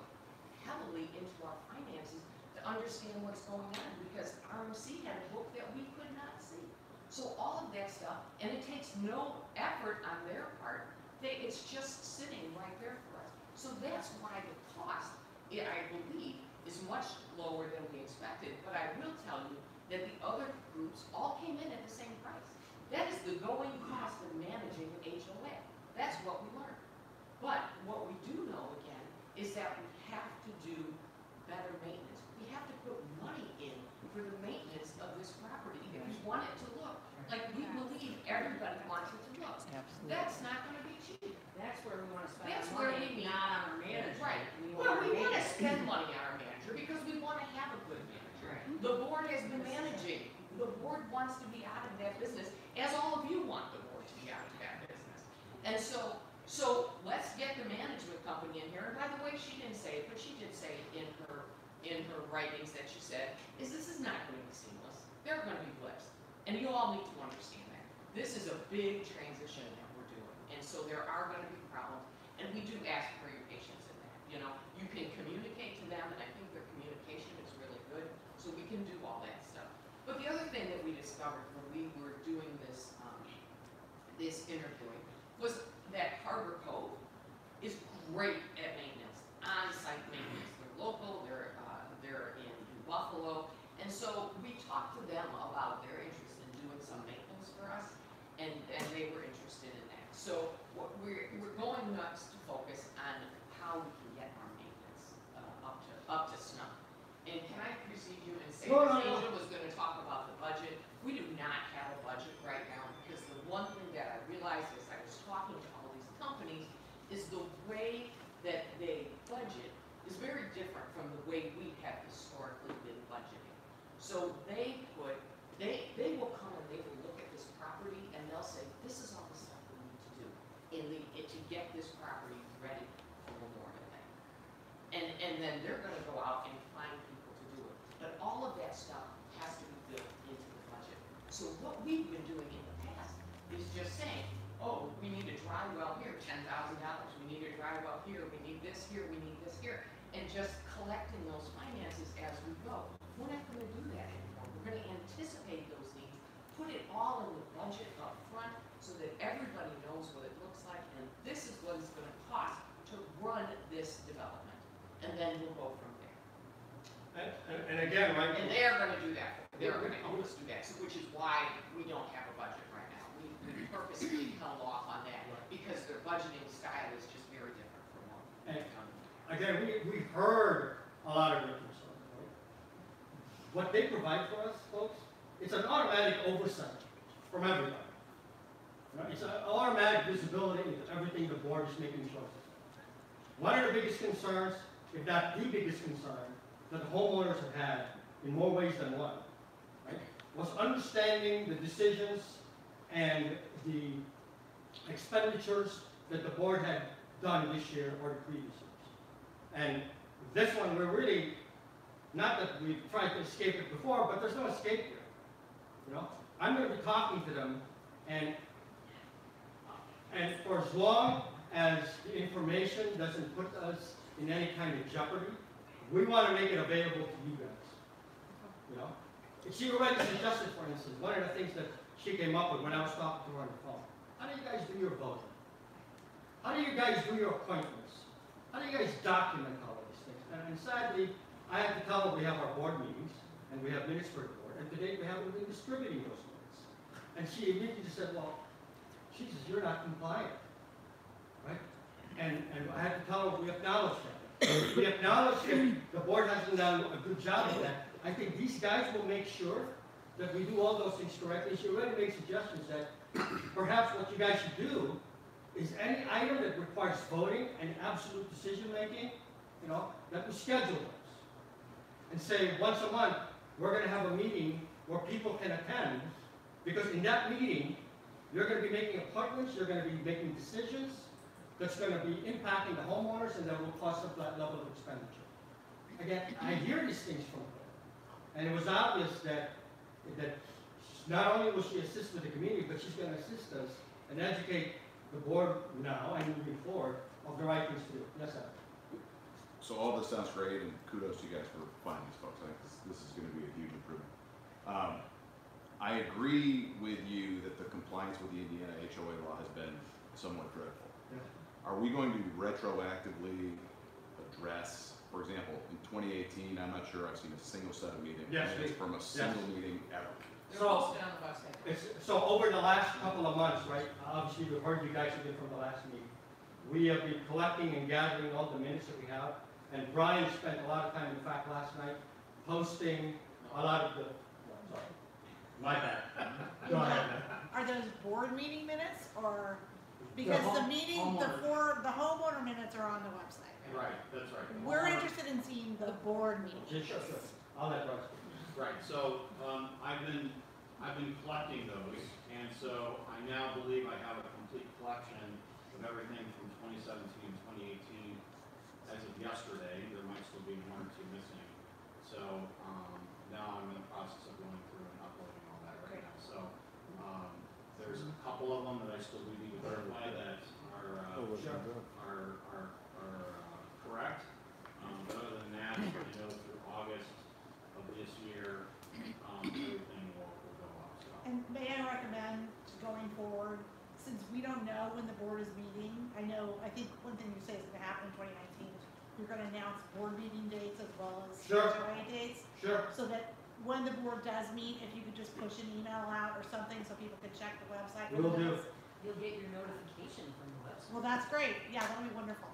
heavily into our finances to understand what's going on because RMC had a book that we could not see. So all of that stuff, and it takes no effort on their part, it's just sitting right there for us. So that's why the cost, I believe, is much lower than we expected, but I will tell you that the other groups all came in at the same price. That is the going cost of managing the HOA. That's what we learned. But what we do know, again, is that we have to do better maintenance. We have to put money in for the maintenance of this property if we want it to look like we believe everybody wants it to look. That's not gonna be cheap. That's where we wanna spend That's our where we money, need- not on our manager. Right. We Well, want we our wanna manager. spend money on our manager because we wanna have a good manager. Right. The board has been managing. The board wants to be out of that business, as all of you want the board to be out of that business. And so let's get the management company in here. And by the way, she didn't say it, but she did say it in her writings that she said, this is not gonna be seamless. There are gonna be blips. And you all need to understand that. This is a big transition that we're doing. And so there are gonna be problems. And we do ask for your patience in that. You know, you can communicate to them, and I think their communication is really good, so we can do all that stuff. But the other thing that we discovered when we were doing this, this interviewing was that Harbor Cove is great at maintenance, on-site maintenance. They're local, they're in Buffalo, and so we talked to them about their interest in doing some maintenance for us, and they were interested in that. So what we're going next to focus on how we can get our maintenance up to snuff. And can I precede you and say, No. Angel was gonna talk about the budget. We do not have a budget right now, because the one thing that I realized as I was talking to all these companies is the way that they budget is very different from the way we have historically been budgeting. So they will come and they will look at this property and they'll say, this is all the stuff we need to do to get this property ready for Memorial Day. And then they're gonna go out and find people to do it. But all of that stuff has to be built into the budget. So what we've been doing in the past is just saying, oh, we need a dry well here, $10,000. We need a dry well here, we need this here, we need this here. And just collecting those finances as we go. We're not gonna do that anymore. We're gonna anticipate those needs, put it all in the budget up front so that everybody knows what it looks like, and this is what it's gonna cost to run this development. And then we'll go from there. And again, right? And they are gonna do that. They're gonna help us do that, so which is why we don't have a budget right now. We purposely held off on that because their budgeting style is just very different from what we've done. Again, we heard a lot of your concerns, right? What they provide for us, folks, it's an automatic oversight from everybody. Right? It's an automatic visibility into everything the board is making choices. One of the biggest concerns, if not the biggest concern, that the homeowners have had in more ways than one, right, was understanding the decisions and the expenditures that the board had done this year or the previous years. And this one, we're really Not that we've tried to escape it before, but there's no escape here. You know, I'm going to be talking to them, and for as long as the information doesn't put us in any kind of jeopardy, we want to make it available to you guys. You know, and she already suggested, for instance, one of the things that she came up with when I was talking to her on the phone. How do you guys do your voting? How do you guys do your appointments? How do you guys document all of these things? And sadly, I have to tell them we have our board meetings, and we have minutes for the board, and today we haven't been distributing those minutes. And she immediately just said, well, Jesus, you're not compliant, right? And I had to tell her we acknowledge that. We acknowledge that the board hasn't done a good job of that. I think these guys will make sure that we do all those things correctly. She already made suggestions that perhaps what you guys should do is any item that requires voting and absolute decision-making, you know, that we schedule those. And say, once a month, we're going to have a meeting where people can attend, because in that meeting, you're going to be making appointments, you're going to be making decisions that's going to be impacting the homeowners, and that will cause some level of expenditure. Again, I hear these things from her, and it was obvious that not only will she assist with the community, but she's going to assist us and educate the board now and moving forward of the right things to do. Yes, sir. So all this sounds great, and kudos to you guys for finding these folks. I think this is going to be a huge improvement. I agree with you that the compliance with the Indiana HOA law has been somewhat dreadful. Yeah. Are we going to retroactively address, for example, in 2018, I'm not sure I've seen a single set of meetings from a single meeting ever. They're posted on the website. So over the last couple of months, right, obviously we've heard you guys again from the last meeting. We have been collecting and gathering all the minutes that we have, and Brian spent a lot of time, in fact, last night, posting a lot of the, sorry, my bad. Go ahead. Are those board meeting minutes, or, because the homeowner minutes are on the website. Right, that's right. We're interested in seeing the board meeting. Sure. I'll let Brian speak. Right, so, I've been collecting those, and so I now believe I have a complete collection of everything from 2017 and 2018 as of yesterday. There might still be one or two missing. So, now I'm in the process of going through and uploading all that right now. So, there's a couple of them that I still do need to verify that are correct. But other than that, I know through August of this year, everything will go up. So. And may I recommend going forward, since we don't know when the board is meeting, I think one thing you say is going to happen in 2019 is you're going to announce board meeting dates as well as HOA dates. Sure. So that when the board does meet, if you could just push an email out or something so people can check the website. Will do. You'll get your notification from the website. Well, that's great. Yeah, that'll be wonderful.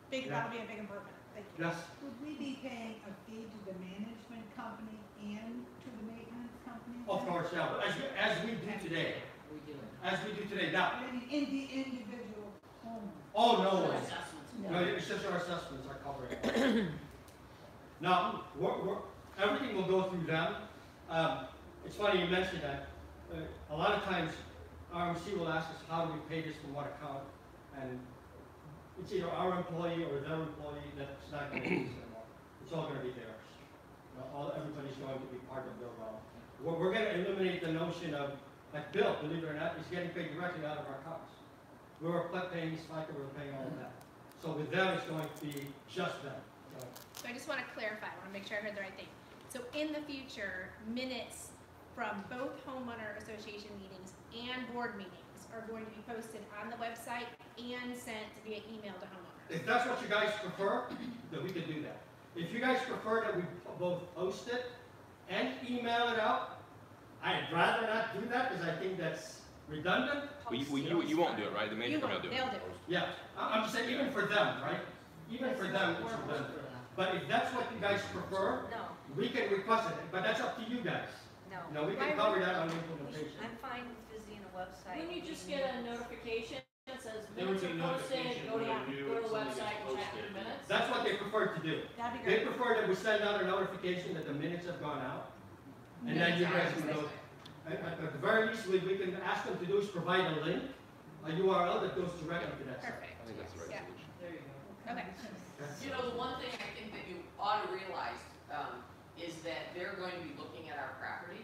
That'll be a big improvement. Thank you. Yes. Would we be paying a fee to the management company and to the maintenance company? Of course, yeah. As we do today. We do it. As we do today. Now. I mean, in the individual home. Oh, no. Assessments. No, it's just our assessments are covering it. Now, everything will go through them. It's funny you mentioned that. A lot of times, RMC will ask us, how do we pay this from what account? And it's either our employee or their employee that's not going to be this anymore. It's all going to be theirs. Everybody's going to be part of their realm. We're going to eliminate the notion of, like Bill, believe it or not, is getting paid directly out of our accounts. We were paying FICA, we were paying all of that. So with them, it's going to be just them. So I just want to clarify, I want to make sure I heard the right thing. So in the future, minutes from both homeowner association meetings and board meetings are going to be posted on the website and sent via email to homeowners. If that's what you guys prefer, then we could do that. If you guys prefer that we both post it and email it out, I'd rather not do that because I think that's redundant. You won't do it, right? The You management won't, will do it. they'll do it. Yeah, I'm just saying, even for them, right? Even for them, it's redundant. But if that's what you guys prefer, No, we can request it, but that's up to you guys. no. You know, we can cover that on implementation. I'm fine with visiting a website. Wouldn't you just get a notification that says There would minutes be are posted, notification go to when you the something website gets and check posted. the minutes? That's what they prefer to do. That'd be They great. prefer that we send out a notification that the minutes have gone out, and then you guys can go. At the very least, we can ask them to do is provide a link, a URL that goes directly to that site. Perfect. I think that's the right Yeah. solution. There you go. Okay. You know, the one thing I think that you ought to realize, is that they're going to be looking at our property,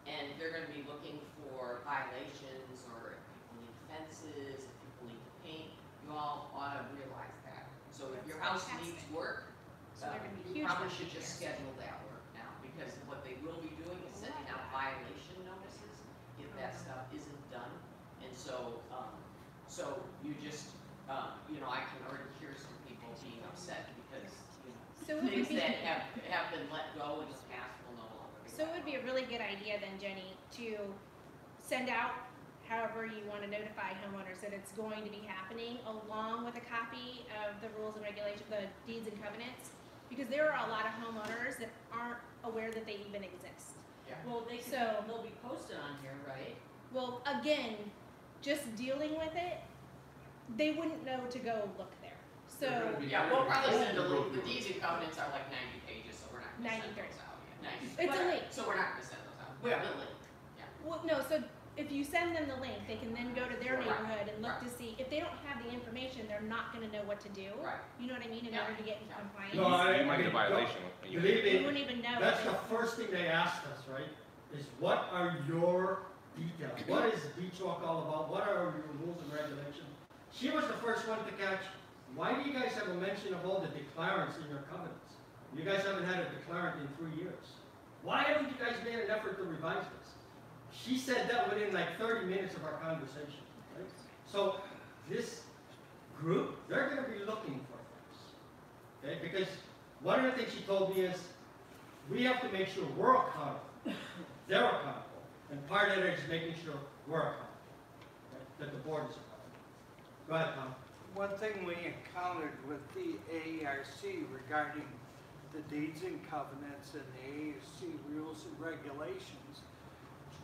and they're gonna be looking for violations, or if people need fences, if people need to paint. You all ought to realize that. So if your house needs work, So they're gonna be you huge probably ones should here. just schedule that work now, because what they will be doing is sending out violation notices if that stuff isn't done. And so, so you just, you know, I can already hear some people being upset because, you So know, it would things be, that have been let go in the past will no longer be. so it would be a really good idea then, Jenny, to send out however you want to notify homeowners that it's going to be happening, along with a copy of the rules and regulations, the deeds and covenants, because there are a lot of homeowners that aren't aware that they even exist. Well, they So- can, they'll be posted on here, right? Well, again, just dealing with it, they wouldn't know to go look there. So, Yeah, we'll probably send a link. The deeds and covenants are like 90 pages, so we're not gonna 90 send those out yet. 90. It's a But- link. So we're not gonna send those out. We have a link. well, no, so if you send them the link, they can then go to their Right, neighborhood and look right. to see, if they don't have the information, they're not gonna know what to do. Right. You know what I mean, in Yeah. order to get in Yeah. compliance. No, You might get a violation. when you- Believe They me, wouldn't even know. that's the first thing they asked us, right? Is what are your details? What is Beachwalk all about? What are your rules and regulations? She was the first one to catch, why do you guys have a mention of all the declarants in your covenants? You guys haven't had a declarant in 3 years. Why haven't you guys made an effort to revise this? She said that within like 30 minutes of our conversation, right? So this group, they're gonna be looking for things, okay? Because one of the things she told me is, we have to make sure we're accountable. They're accountable, and part of it is making sure we're accountable, okay? That the board is accountable. Go ahead, Tom. One thing we encountered with the AARC regarding the deeds and covenants and the AARC rules and regulations,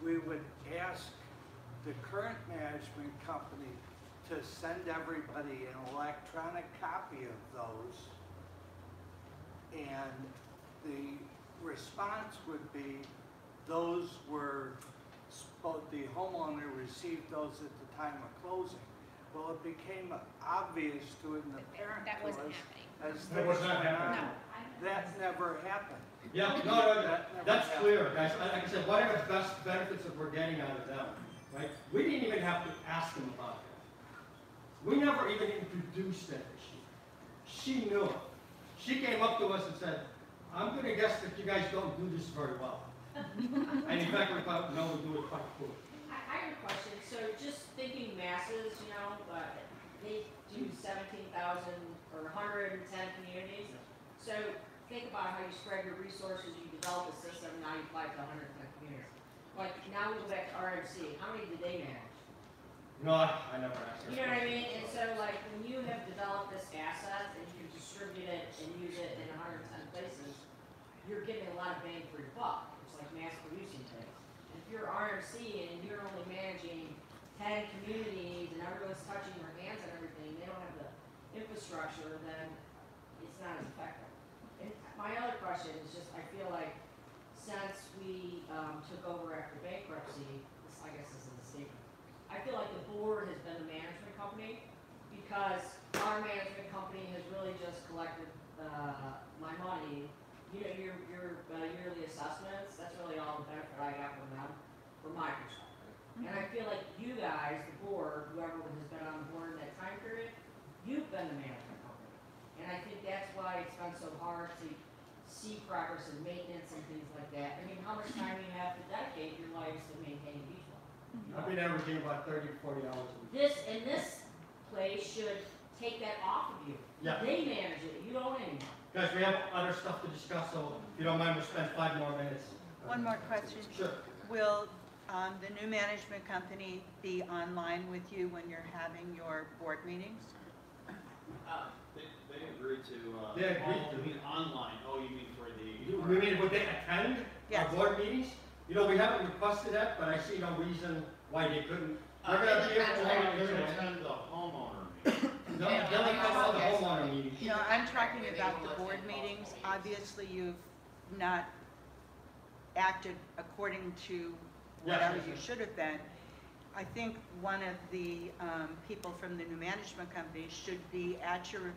we would ask the current management company to send everybody an electronic copy of those. And the response would be, those were, the homeowner received those at the time of closing. Well, it became obvious to it and apparent That to wasn't us happening. as That was things not went happening. on. That never happened. Yeah, no, that's clear, guys. Like I said, one of the best benefits that we're getting out of them, right? We didn't even have to ask them about it. We never even introduced that issue. She knew it. She came up to us and said, I'm gonna guess that you guys don't do this very well. And in fact, we thought, no, we do it quite cool. I have a question, so just thinking masses, you know, they do 17,000 or 110 communities. So think about how you spread your resources, you develop a system, now you apply it to 110 communities. Like, now we go back to RMC, how many did they manage? No, I never asked her. You know what I mean? And so like, when you have developed this asset and you can distribute it and use it in 110 places, you're getting a lot of bang for your buck. It's like mass producing things. And if you're RMC and you're only managing 10 communities and everyone's touching their hands and everything, they don't have the infrastructure, then it's not as effective. And my other question is just, I feel like since we took over after bankruptcy, this, I guess this is a statement, I feel like the board has been the management company because our management company has really just collected my money. You know, your yearly assessments, that's really all the benefit I got from them, from my perspective. And I feel like you guys, the board, whoever has been on the board in that time period, you've been the management company. And I think that's why it's been so hard to see progress in maintenance and things like that. I mean, how much time do you have to dedicate your lives to maintaining Beachwalk? I've been averaging about 30 to 40 hours a week. This place should take that off of you. Yeah. They manage it, you don't anymore. Guys, we have other stuff to discuss, so if you don't mind, we'll spend 5 more minutes. One more question. Sure. Will the new management company be online with you when you're having your board meetings? They agreed to, They agreed oh, to. you mean online, oh, you mean for the. We mean, would they attend our Yes. board meetings? You know, we haven't requested that, but I see no reason why they couldn't. They're In gonna the be able to, contract, they're To gonna, attend the homeowner meeting. they'll attend all the homeowner meetings. No, I'm talking They about will the board attend all meetings. meetings. Obviously, you've not acted according to Yes, whatever yes, you yes. should have been. I think one of the people from the new management company should be at your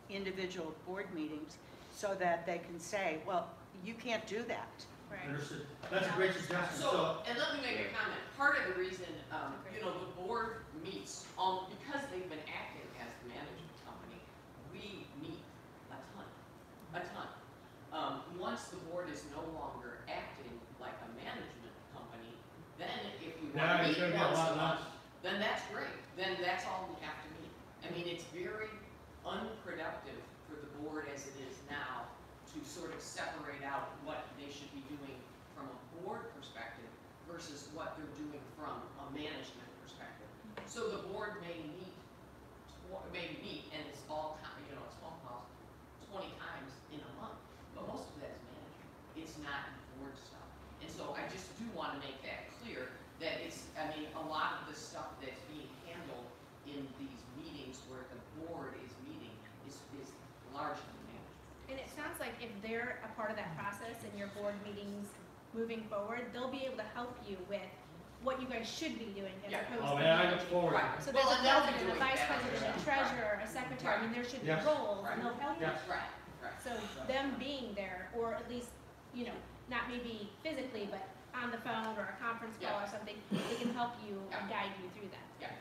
individual board meetings so that they can say, well, you can't do that. Right. Understood. That's a great suggestion. So, and let me make a comment. Part of the reason, the board meets, because they've been acting as the management company, we meet a ton. Once the board is no longer acting like a management company, then if we want to meet once a month, then that's great. Then that's all we have to meet. I mean, it's very unproductive for the board as it is now to sort of separate out what they should be doing from a board perspective versus what they're doing from a management perspective. So the board may meet, and it's all, it's phone calls 20 times in a month, but most of that is management. It's not board stuff. And so I just do want to make that clear that a lot of the stuff that's being handled in these meetings where the board is meeting is largely management. And it sounds like if they're a part of that process in your board meetings moving forward, they'll be able to help you with what you guys should be doing as opposed to. I look forward. Right. So there's a and they'll be president, a doing vice that. president, a treasurer, a secretary, I mean, there should be Yes. roles, and Right. they'll help you. Yes. Right. So them being there, or at least, not maybe physically, but on the phone or a conference call or something, they can help you and guide you through that. Yeah.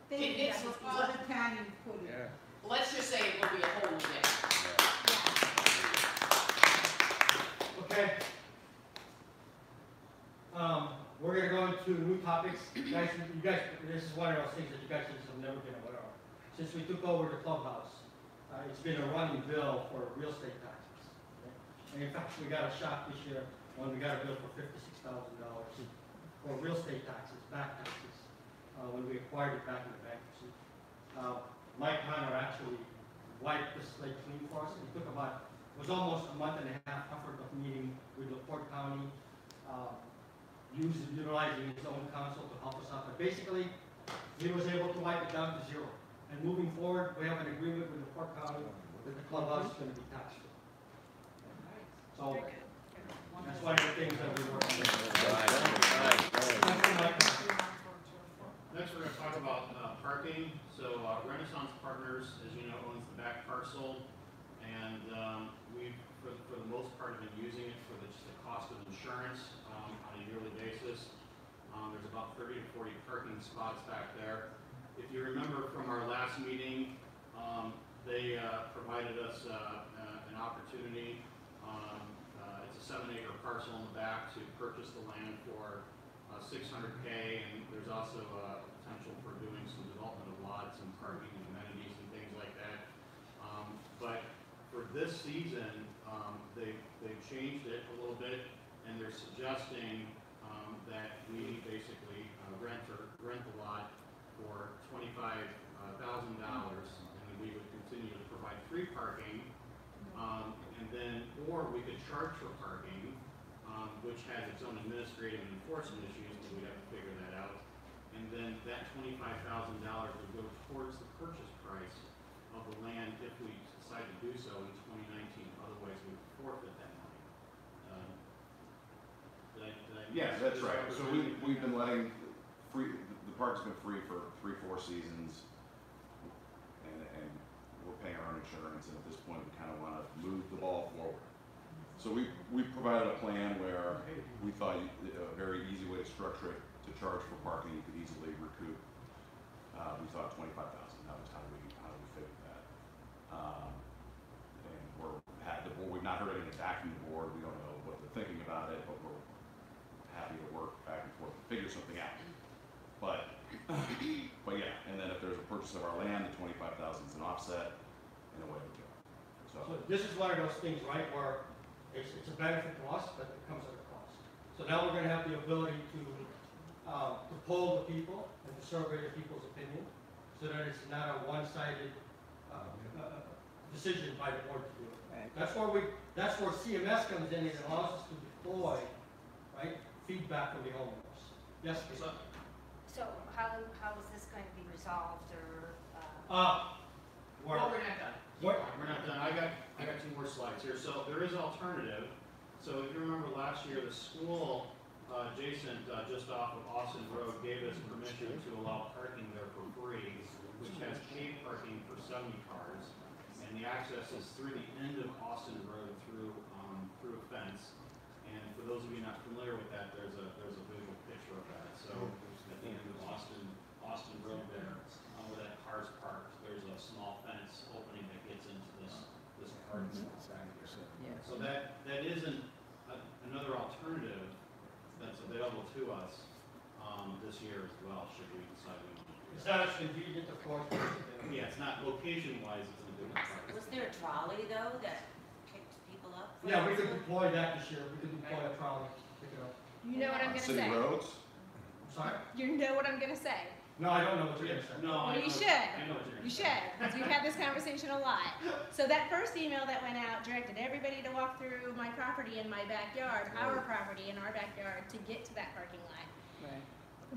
Thank you, It's Jackie. All the time you put it. Let's just say it will be a whole new day. Okay. We're gonna go into new topics. Guys, this is one of those things that you guys just have never been aware of. Since we took over the clubhouse, it's been a running bill for real estate taxes. Okay? And in fact, we got a shock this year when we got a bill for $56,000 for real estate taxes, back taxes, when we acquired it back in the bankruptcy. Mike Connor actually wiped the slate clean for us. It was almost a month and a half effort of meeting with LaPorte County, utilizing his own counsel to help us out. But basically, he was able to wipe it down to zero. And moving forward, we have an agreement with LaPorte County that the clubhouse is going to be tax free. So that's one of the things that we work on. Next, we're going to talk about parking. So Renaissance Partners, as you know, owns the back parcel, and we've, for the most part, have been using it for just the cost of insurance on a yearly basis. There's about 30 to 40 parking spots back there. If you remember from our last meeting, they provided us an opportunity. It's a 7-acre parcel in the back to purchase the land for $600K, and there's also potential for doing some development of lots and parking and amenities and things like that. But for this season, they've changed it a little bit, and they're suggesting that we basically rent the lot for $25,000, and we would continue to provide free parking, and then, or we could charge for parking, which has its own administrative and enforcement issues, and we'd have to figure that out. And then that $25,000 would go towards the purchase price of the land if we decide to do so in 2019. Otherwise, we would forfeit that money. Yes, that's right. So we've been letting the park's been free for 3-4 seasons, and we're paying our own insurance, and at this point we kind of want to move the ball forward. So we provided a plan where we thought a very easy way to structure it to charge for parking you could easily recoup. We thought $25,000. That was how we figured that. And we've not heard anything back from the board. We don't know what they're thinking about it, but we're happy to work back and forth to figure something out. But yeah, and then if there's a purchase of our land, the $25,000 is an offset, and away we go. So this is one of those things, right, where it's a benefit to us, but it comes at a cost. So now we're going to have the ability to poll the people and to survey the people's opinion, so that it's not a one-sided decision by the board to do it. Right. That's where CMS comes in and allows us to deploy, right, feedback from the homeowners. Yes, please. So how is this going to be resolved or? Well, we're not done. What? We're not done. I got 2 more slides here. So there is alternative. So if you remember last year, the school adjacent just off of Austin Road gave us permission to allow parking there for free, which has paid parking for 70 cars. And the access is through the end of Austin Road through through a fence. And for those of you not familiar with that, there's a visual picture of that. So at the end of Austin Road there, where that car's parked, there's a small fence opening that gets into this parking lot back here. So that isn't another alternative that's available to us this year as well, should we decide we want to do It's that. not as convenient to force. Yeah, it's not location-wise, it's in a different part. Was there a trolley though that picked people up? Yeah, we could deploy that this year, we could deploy a trolley, pick it up. You know what I'm gonna City say. roads? Sorry? You know what I'm gonna say. No, I don't know what you're gonna say. No, I Well, you know- should. I know what you're You gonna say. should, because we've had this conversation a lot. So that first email that went out directed everybody to walk through my property in my backyard, our property in our backyard, to get to that parking lot.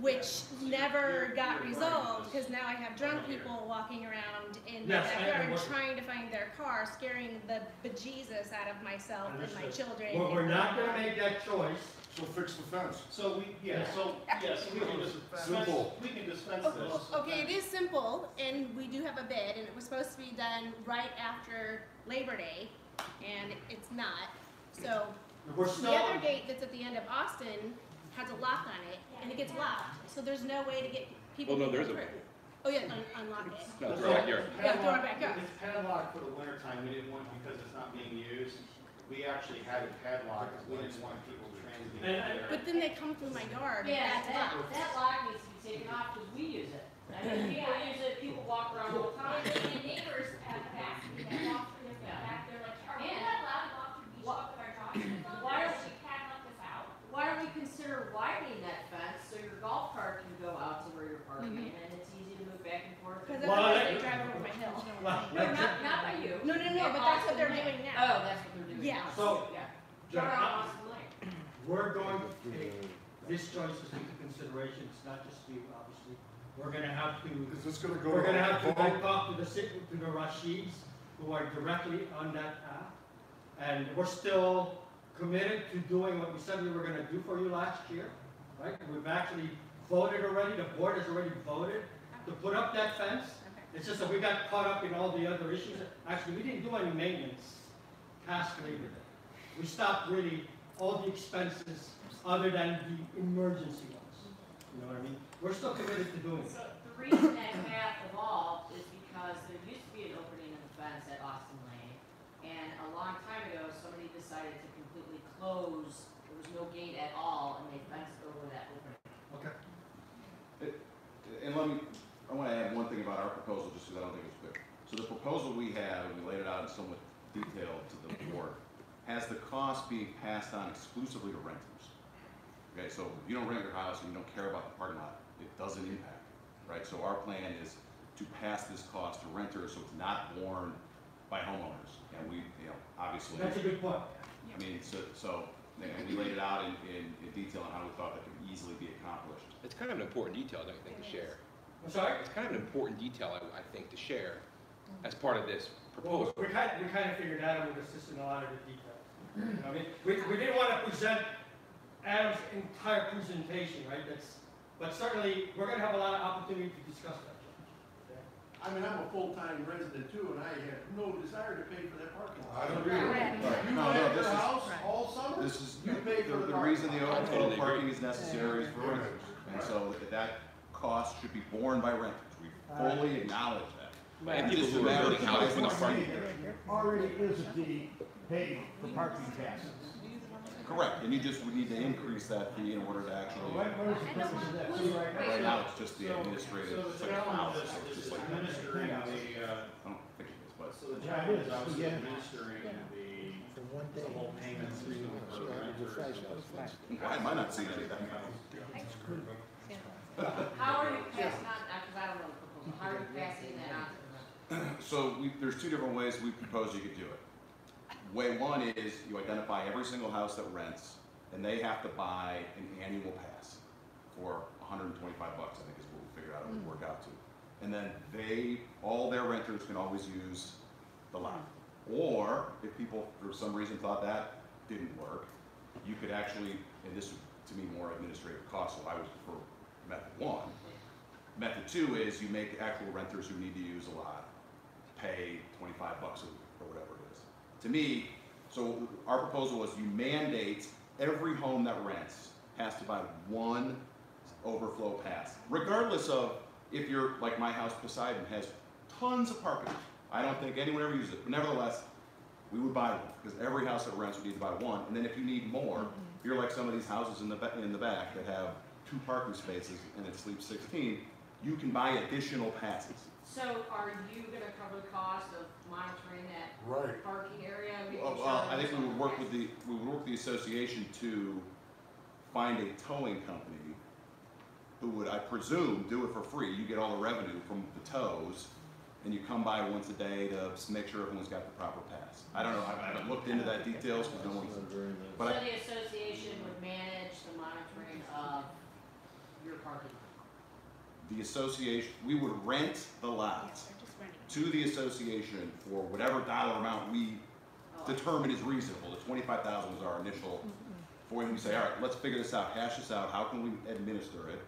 Which never got resolved, because now I have drunk people walking around in my Yes, and backyard what- trying to find their car, scaring the bejesus out of myself and my Understood. children. Well, we're not gonna make that choice. So fix the fence. So we can dispense this. Okay, it is simple, and we do have a bid, and it was supposed to be done right after Labor Day, and it's not. So We're the still. other gate that's at the end of Austin has a lock on it, and it gets locked, so there's no way to get people Well, to no, go there's a- through. Oh, yeah, unlock it. No, It's throw it backyard. Yeah, throw it backyard. It's padlocked for the winter time, we didn't want, because it's not being used, we actually had it padlocked, because we didn't want people transiting there. But then they come through my yard, and Yeah, that's that locked. lock needs to be taken off because we use it. I mean, people use it, people walk around all the time. And neighbors have asked me to walk through the back, they're like, are we not allowed to walk through Beachwalk with our dogs? Why Why don't don't we padlock this out? Why don't we consider widening that fence so your golf cart can go out to where you're parking and it's easy to move back and forth? Because Well, otherwise I- they drive over my hill. No, not by you. No, but that's what they're doing now. Oh, that's what they're doing Yeah. now. So, Yeah. John, You're on Austin Lane. we're going to take this choice into consideration, it's not just you, obviously. We're gonna have to, Is this gonna go? we're gonna have to vote? go talk to the Rashids, who are directly on that path. And we're still committed to doing what we said we were gonna do for you last year, right? We've actually voted already, the board has already voted to put up that fence. Okay. It's just that we got caught up in all the other issues. Actually, we didn't do any maintenance past Labor Day. We stopped really all the expenses other than the emergency ones. You know what I mean? We're still committed to doing it. So the reason that path evolved is because there used to be an opening in the fence at Austin Lane. And a long time ago, somebody decided to completely close, there was no gate at all, and they fenced over that opening. Okay. And I want to add one thing about our proposal, just because I don't think it's clear. So the proposal we have, and we laid it out in somewhat detail to the board, has the cost being passed on exclusively to renters. Okay, so if you don't rent your house and you don't care about the parking lot, it doesn't impact, right? So our plan is to pass this cost to renters, so it's not borne by homeowners. And we, obviously. That's a good point. I mean, and we laid it out in detail on how we thought that could easily be accomplished. It's kind of an important detail, I think, to share. I'm sorry? It's kind of an important detail, I think, to share as part of this Well, proposal. we kind of figured that out with assisting a lot of the details. I mean, we didn't want to present Adam's entire presentation, right? But certainly, we're gonna have a lot of opportunity to discuss that. I mean, I'm a full-time resident too, and I have no desire to pay for that parking lot. I don't agree. Right. You No, rent this your is- house all summer? This is, You pay for the parking reason the lot. overflow totally parking agree. is necessary is for renters. And so that cost should be borne by renters. We fully acknowledge that. And people It's just who a are matter building of houses with price. a parking. Already is a fee paid for parking passes. Correct, and you just would need to increase that fee in order to actually, What is the purpose of that fee right now? right now, it's just the administrative. So it's the like challenge $1,000, is just like- administering the, I don't think it is, but. so the challenge is obviously Yeah. administering the whole payment system for renters. Why am I not seeing anything? How are you passing on, because I don't know the proposal, how are you passing that on to the renters? So there's two different ways we propose you could do it. Way one is you identify every single house that rents, and they have to buy an annual pass for $125, I think is what we figured out it would work out to. And then all their renters can always use the lot. Or if people for some reason thought that didn't work, you could actually, and this would to me more administrative cost, so I would prefer method one. Method two is you make actual renters who need to use a lot pay $25 or whatever it is. To me, So our proposal was you mandate every home that rents has to buy one overflow pass, regardless of if you're like my house, Poseidon has tons of parking. I don't think anyone ever uses it, but nevertheless, we would buy one because every house that rents would need to buy one. And then if you need more, you're like some of these houses in the back that have 2 parking spaces and it sleeps 16. You can buy additional passes. So are you gonna cover the cost of monitoring that Right. parking area? making Well, sure I think there's we would no work with the association to find a towing company who would, I presume, do it for free. You get all the revenue from the tows, and you come by once a day to make sure everyone's got the proper pass. I don't know, I haven't looked into that details because no one's, but So I, the association would manage the monitoring of your parking lot? the association, we would rent the lot Yes, they're just renting. to the association for whatever dollar amount we determine is reasonable. The 25,000 was our initial, for when we say, all right, let's figure this out, hash this out, how can we administer it?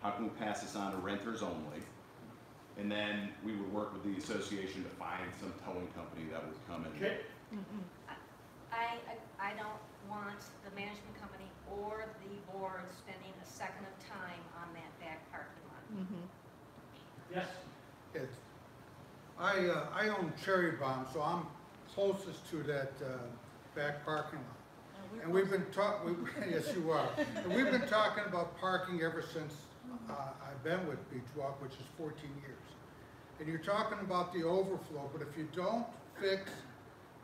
How can we pass this on to renters only? And then we would work with the association to find some towing company that would come in. Okay. I don't want the management company or the board spending a second of time on that back parking lot. Yes. It's, I own Cherry Bomb, so I'm closest to that back parking lot. And we've been yes you are. And we've been talking about parking ever since I've been with Beachwalk, which is 14 years. And you're talking about the overflow, but if you don't fix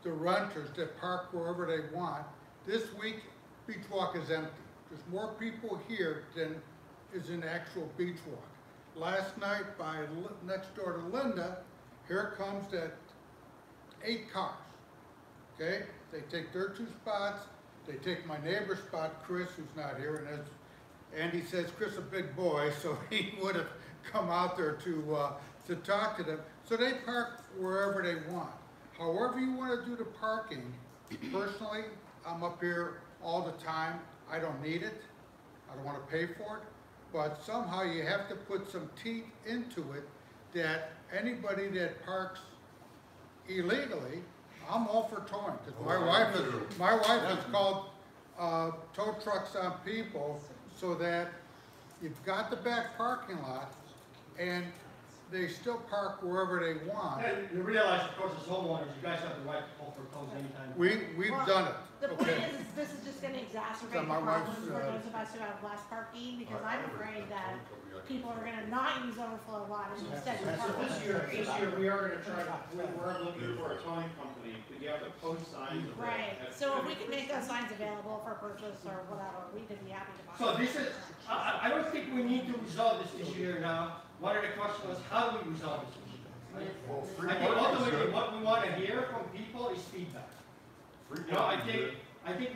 the renters that park wherever they want, this week Beachwalk is empty. There's more people here than is in actual Beachwalk. Last night by next door to Linda, here comes that 8 cars. Okay, they take their 2 spots. They take my neighbor's spot, Chris, who's not here, and as Andy says, Chris a big boy, so he would have come out there to talk to them. So they park wherever they want. However you want to do the parking, personally, I'm up here all the time. I don't need it. I don't want to pay for it. But somehow you have to put some teeth into it that anybody that parks illegally, I'm all for towing, because my wife has called tow trucks on people so that you've got the back parking lot and they still park wherever they want. And you realize, of course, as homeowners, you guys have the right to call for tows anytime. We've done it. The point Okay. is this is just gonna exacerbate So the my problem wife's, for those of us who have less parking, because I'm afraid that people are gonna not use overflow a lot and instead And park. so this year, we are gonna try, we're looking for a towing company, because you have to post signs of that. Right, so if we can make those signs available for purchase or whatever, we could be happy to buy. So this is, I don't think we need to resolve this issue here now. One of the questions was, how do we resolve this issue? Well, free I think parking is ultimately good. what we want to hear from people is feedback. Free You know, I parking is good. think,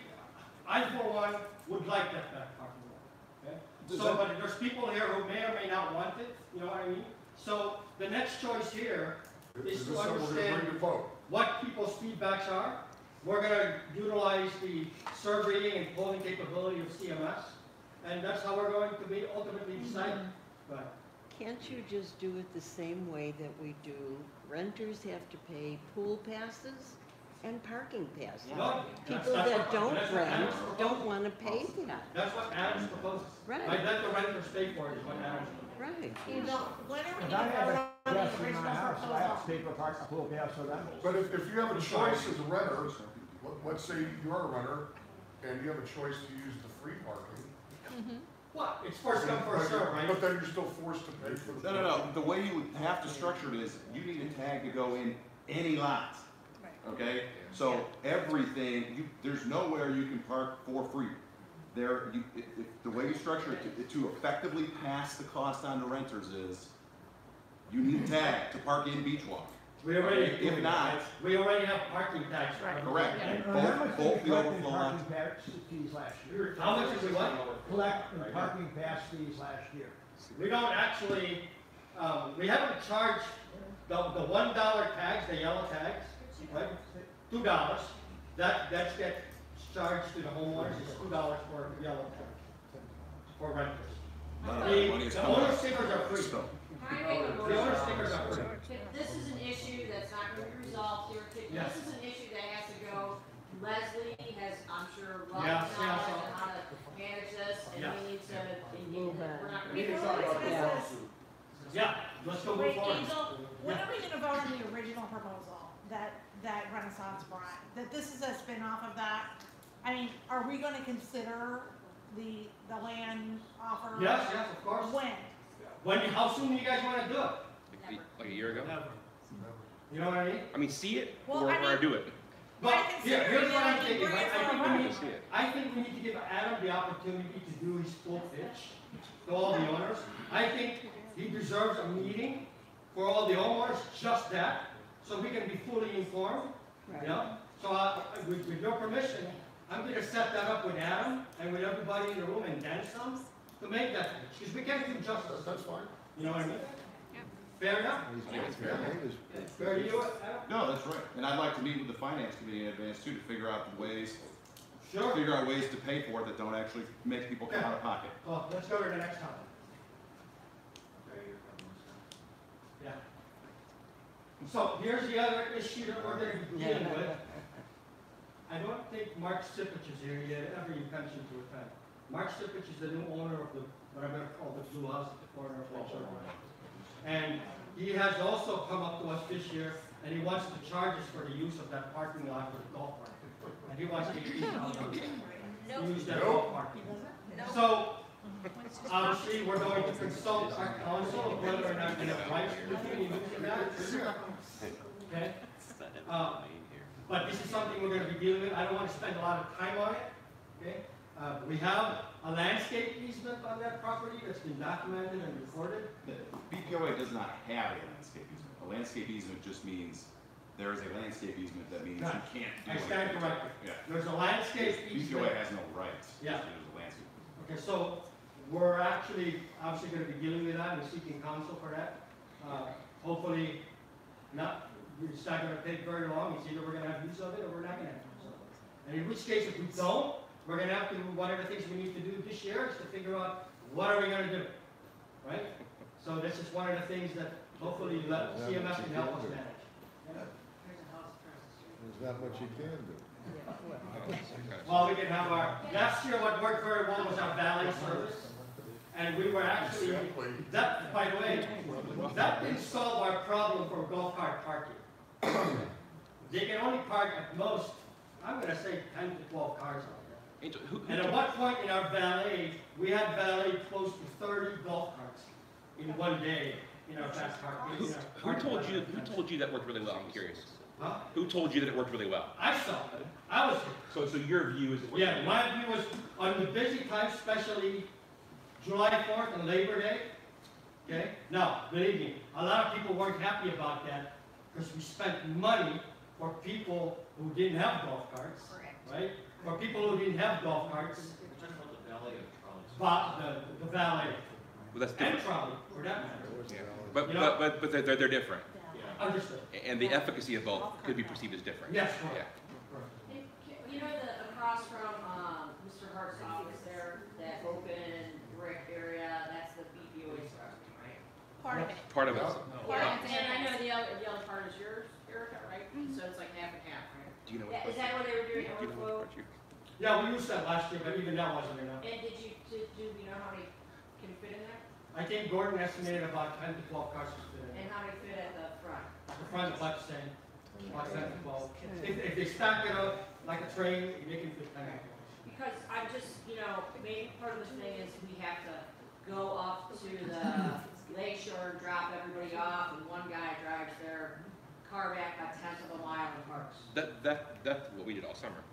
I for one would like that back parking lot. Okay? Does So, that- but there's people here who may or may not want it, you know what I mean? So the next choice here is Is to this something we're gonna understand bring to vote? what people's feedbacks are. We're gonna utilize the surveying and polling capability of CMS, and that's how we're going to be ultimately deciding. But Can't you just do it the same way that we do? Renters have to pay pool passes and parking passes. No, People that's that what- don't that's what rent Adam's don't proposing. want to pay that. That's what Adams proposes. Right. Like, let the renters pay for it is what Adams proposes. Right. You know, when are we If gonna I have vote a on the guest in original my house, I have proposal? to pay for park a pool pass for them. But if you have a choice as a renter, let's say you're a renter, and you have a choice to use the free parking. What? It's first come, first served, right? But then you're still forced to pay for the. No. The way you would have to structure it is, you need a tag to go in any lot. Okay? So everything, there's nowhere you can park for free. The way you structure it to effectively pass the cost on to renters is, you need a tag to park in Beachwalk. We already, If not, we already have parking tax. correct. How much Both did we the collect in overflow lots. parking pass fees last year? How much did we what? Collect in parking pass fees last year. We don't actually, we haven't charged the $1 tags, the yellow tags, right? $2. That's get charged to the homeowners, it's $2 for yellow tag, for renters. Money is The coming owner out. stickers are free. So, Can I make a The owner motion? stickers are free. If this is an issue that's not gonna be resolved here, Yes. this is an issue that has to go rough Yeah, knowledge yeah, on how to manage this, and Yeah. we need to, Move we're on. not gonna. We can Before talk we about the discuss lawsuit. Yeah, let's go move Wait, forward. Angel, when Yeah. are we gonna vote on the original proposal that Renaissance brought? That this is a spin-off of that? I mean, are we gonna consider the land offer? Yes, yes, of course. When? How soon do you guys wanna do it? Like a year ago? You know what I mean? I mean, see it Well, or, I mean- or do it. But I consider here's it, what I I'm can thinking, bring right? it I for think a we vote. need, See it. I think we need to give Adam the opportunity to do his full pitch to all the owners. I think he deserves a meeting for all the homeowners, just that, so we can be fully informed, you know? So with your permission, I'm gonna set that up with Adam and with everybody in the room and then some to make that, because we can't do justice. That's fine. You know what I mean? Fair enough? Fair to you, Adam? No, that's right. And I'd like to meet with the finance committee in advance too, to figure out the ways, Sure. figure out ways to pay for it that don't actually make people come out of pocket. Well, let's go to the next topic. Yeah. So here's the other issue that we're gonna be dealing with. I don't think Mark Sipich is here yet, ever intention to attend. Mark Sipich is the new owner of the, what I'm gonna call the Blue House at the corner of Lake Shore. And he has also come up to us this year, and he wants to charge us for the use of that parking lot for the golf cart. And he wants $18,000 to use that golf cart. So, obviously, we're going to consult our council of whether or not we have rights to continue using that. Okay? But this is something we're gonna be dealing with. I don't wanna spend a lot of time on it, okay? We have a landscape easement on that property that's been documented and recorded. The BPOA does not have a landscape easement. A landscape easement just means there is a landscape easement that means you Right. can't do I anything. stand corrected. Yeah. There's a landscape easement. BPOA has no rights. Yeah. There's a landscape. Okay, so we're actually, obviously gonna be dealing with that and seeking counsel for that. Hopefully, it's not gonna take very long. It's either we're gonna have use of it or we're not gonna have use of it. And in which case, if we don't, we're gonna have to, one of the things we need to do this year is to figure out what are we gonna do, right? So this is one of the things that hopefully CMS can help us manage. There's not much you can do. Well, we can have last year what worked very well was our valet service. And we were actually, that, by the way, that didn't solve our problem for golf cart parking. They can only park at most, I'm gonna say 10 to 12 cars out there. Angel, And at one point in our valet, we had valet close to 30 golf carts in one day in our fast parking. who told you that worked really well? I'm curious. Huh? Who told you that it worked really well? I saw it. I was here. So your view is it worked Yeah, really well? my view was on the busy times, especially July 4th and Labor Day. Okay? Now, believe me, a lot of people weren't happy about that because we spent money for people who didn't have golf carts. Correct. Right? For people who didn't have golf carts, We're talking about the valet of trolleys. but the valet Well, that's and different. trolley, for that matter. Yeah. But, You know- but they're different. Understood. And the efficacy of both could be perceived as different. Yes, Yeah. correct. And you know, across from, Mr. Hart's office there, that open brick area, that's the BPOA's property, right? Part of it. Part of it. Yeah, and I know the other part is yours, Erica, right? So it's like half and half, right? Do you know Yeah, what? is that what they were doing, Do you know overflow? what part you? Yeah, we used that last year, but even that wasn't enough. And do you know how many can fit in there? I think Gordon estimated about 10 to 12 cars to fit in. And how many fit at the front? The front is about the same, about 10 to 12. If they stack it up like a train, they can fit 10 to 12. Because I'm just, maybe part of the thing is we have to go up to the lake shore, drop everybody off, and one guy drives their car back a tenth of a mile and parks. That's what we did all summer.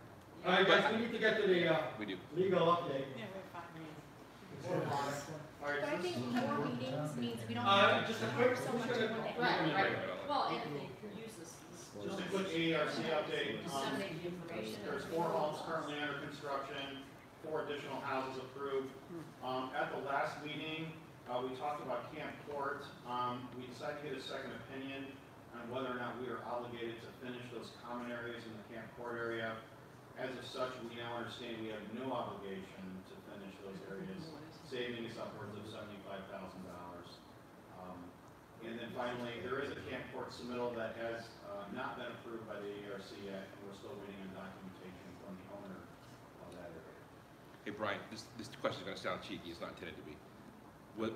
All right, guys, we need to get to the We do. legal update. Yeah, we're fine. But I think more meetings means we don't have Just to a quick, cover so much in one day. Right. Well, and if they use this. Just a quick ARC update. Disseminate the information. There's 4 homes currently under construction, 4 additional houses approved. At the last meeting, we talked about Camp Court. We decided to get a second opinion on whether or not we are obligated to finish those common areas in the Camp Court area. As of such, we now understand we have no obligation to finish those areas, saving us upwards of $75,000. And then finally, there is a Camp Court submittal that has not been approved by the ARC yet, and we're still waiting on documentation from the owner of that Hey, Brian, this question is gonna sound cheeky, it's not intended to be.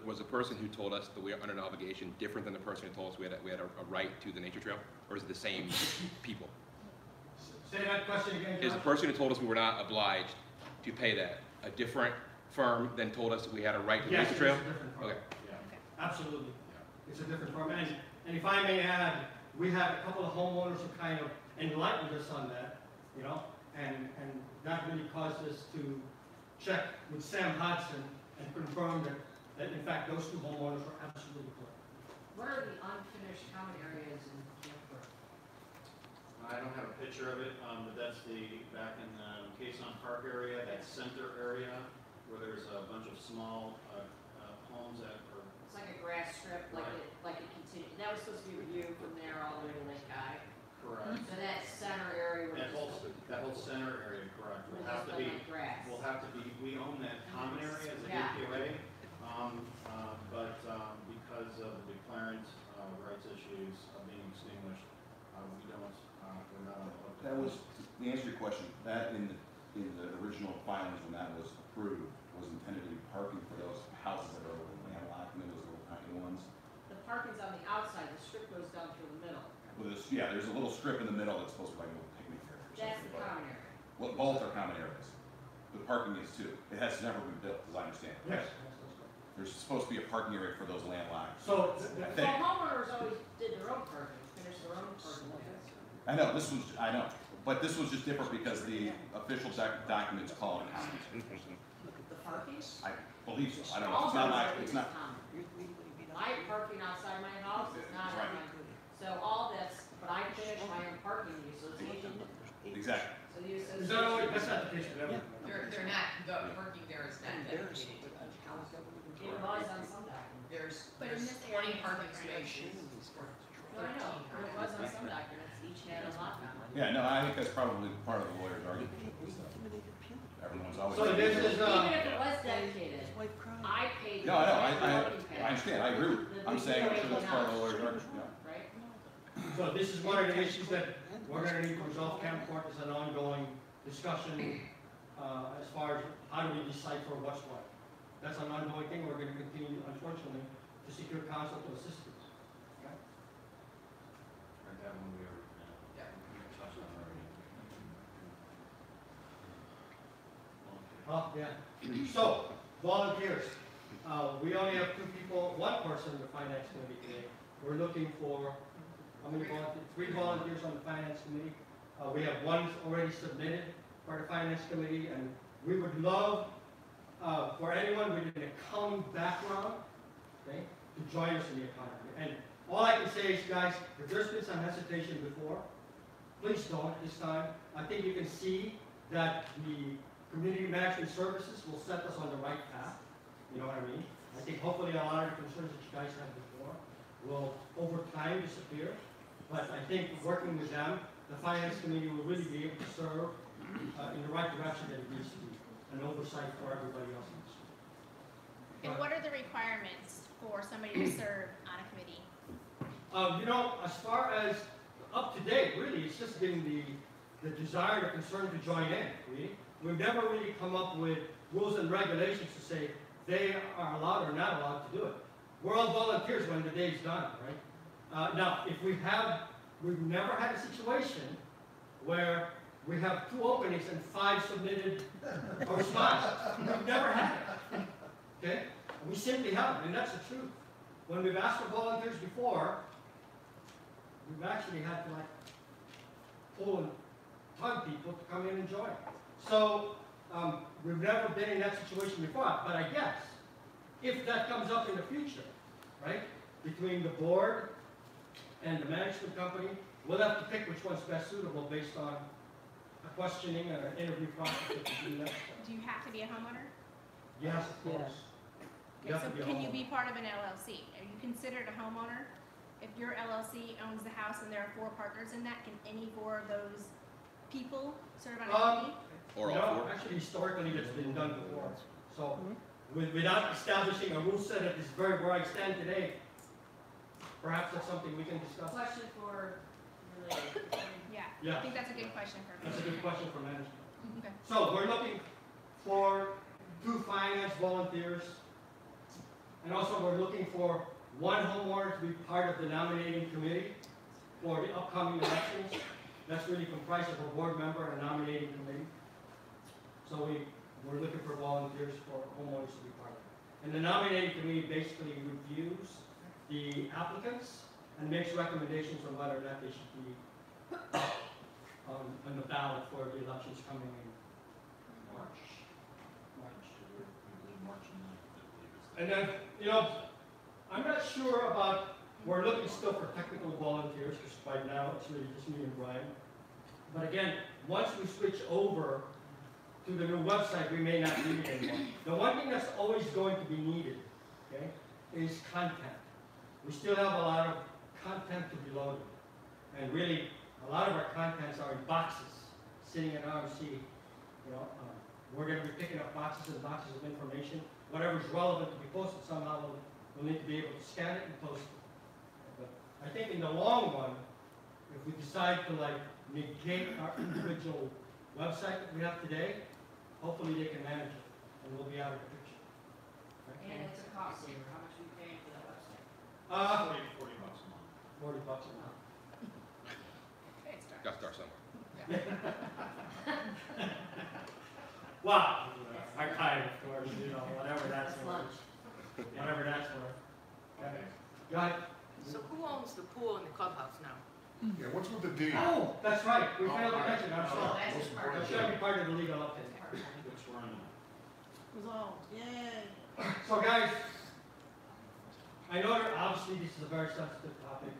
Was the person who told us that we are under an obligation different than the person who told us we had a right to the nature trail? Or is it the same people? Say that question again, Is the John. person who told us we were not obliged to pay that a different firm than told us that we had a right to the Yes, nature it's trail? a different firm. Okay. Absolutely. It's a different firm. And if I may add, we had a couple of homeowners who kind of enlightened us on that, you know, and that really caused us to check with Sam Hodson and confirm that in fact those two homeowners were absolutely correct. What are the unfinished common areas in Camp I don't have a picture of it, but that's back in the Quezon Park area, that center area, where there's a bunch of small homes that are. It's like a grass strip, like it continues. That was supposed to be reviewed from there all the way to Lake Guy. Correct. So that center area was That whole center area, correct, will Will have just to look be, like grass. we own that common area as a Yeah. HOA, but because of the declarant rights issues being extinguished, we don't, we're not on the hook. That was, to answer your question, that in the original filings when that was approved, was intended to be parking for those houses that are landlocked, and those little tiny ones. The parking's on the outside, the strip goes down through the middle. Well, there's a little strip in the middle that's supposed to be like a little picnic area or That's something. the but- common area. Well, both are common areas. The parking is too. It has never been built, as I understand it. Yes. There's supposed to be a parking area for those landlocked. So, I So think. homeowners always did their own parking, finished their own parking lots. I know, but this was just different because the official documents call it common. The parking? I believe so. I don't know. All It's not those my, areas it's not, is common. My parking outside my house is not Right. on my, so all this, but I finish my own parking, the association. exactly. So the is that association. always, that's not the case with everyone. They're not, the parking there is not dedicated to each house. It was on some documents. But in There's this 20 area, parking it's different. spaces for No, I know, but it was on some documents, each had a lot on it. Yeah, no, I think that's probably part of the lawyer's argument. Everyone's always. So this is, Even if it was dedicated, I paid. No, I know, the parking I pass. understand, I agree. I'm saying, I'm sure that's part of the lawyer's argument, yeah. Right? So this is one of the issues that we're gonna need to resolve. Camp Court is an ongoing discussion, as far as how do we decipher what's what. That's an ongoing thing. We're gonna continue, unfortunately, to secure counsel to assist us. Okay? Right, that one we already, we touched on already. Oh, yeah. So, volunteers. We only have two people, one person in the finance committee today. We're looking for, how many volunteers? 3 volunteers on the finance committee. We have one already submitted for the finance committee, and we would love for anyone with an accounting background, okay, to join us in the accounting. And all I can say is, guys, if there's been some hesitation before, please don't this time. I think you can see that the community management services will set us on the right path. You know what I mean? I think hopefully a lot of the concerns that you guys had before will over time disappear. But I think working with them, the finance committee will really be able to serve in the right direction that it needs to be, an oversight for everybody else. And what are the requirements for somebody to serve on a committee? You know, as far as up to date, really, it's just been the desire, the concern to join in, really. We've never really come up with rules and regulations to say they are allowed or not allowed to do it. We're all volunteers when the day's done, right? Now, if we've never had a situation where we have 2 openings and 5 submitted responses. We've never had it. Okay? We simply haven't, and that's the truth. When we've asked for volunteers before, we've actually had to like pull and tug people to come in and join. So we've never been in that situation before, but I guess if that comes up in the future, right, between the board and the management company, we'll have to pick which one's best suitable based on a questioning and an interview process that we do next time. Do you have to be a homeowner? Yes, of course. You Okay, have so to be a can you homeowner. be part of an LLC? Are you considered a homeowner? If your LLC owns the house and there are 4 partners in that, can any 4 of those people serve on a committee? Or all No, 4? actually, historically, it's been done before. So, without establishing a rule set at this very where I stand today, perhaps that's something we can discuss. Question for related. Yeah, Yeah. I think that's a good question for That's a me. good question for management. Okay. So, we're looking for 2 finance volunteers. And also we're looking for 1 homeowner to be part of the nominating committee for the upcoming elections. That's really comprised of a board member and a nominating committee. So we're looking for volunteers for homeowners to be part of it. And the nominating committee basically reviews the applicants and makes recommendations on whether or not they should be on the ballot for the elections coming in March. And then, you know, I'm not sure about, we're looking still for technical volunteers, because right now it's really just me and Brian. But again, once we switch over to the new website, we may not need it anymore. The one thing that's always going to be needed, okay, is content. We still have a lot of content to be loaded. And really, a lot of our contents are in boxes, sitting in RMC. You know, we're going to be picking up boxes and boxes of information. Whatever is relevant to be posted somehow, we'll need to be able to scan it and post it. But I think in the long run, if we decide to like negate our individual website that we have today, hopefully they can manage it and we'll be out of the picture. And it's a cost saver. How much are you paying for that website? $40 a month. $40 a month. Got to start somewhere. Wow. Archive, of course, you know, whatever that's worth. Whatever that's worth. Okay. Go ahead. So who owns the pool in the clubhouse now? Yeah, what's with the deed? Oh, that's right. We failed to right. mention, I'm sorry. that's just part of That should be part of the legal update. Which we're in. Resolved, yay. So guys, I know that obviously this is a very sensitive topic,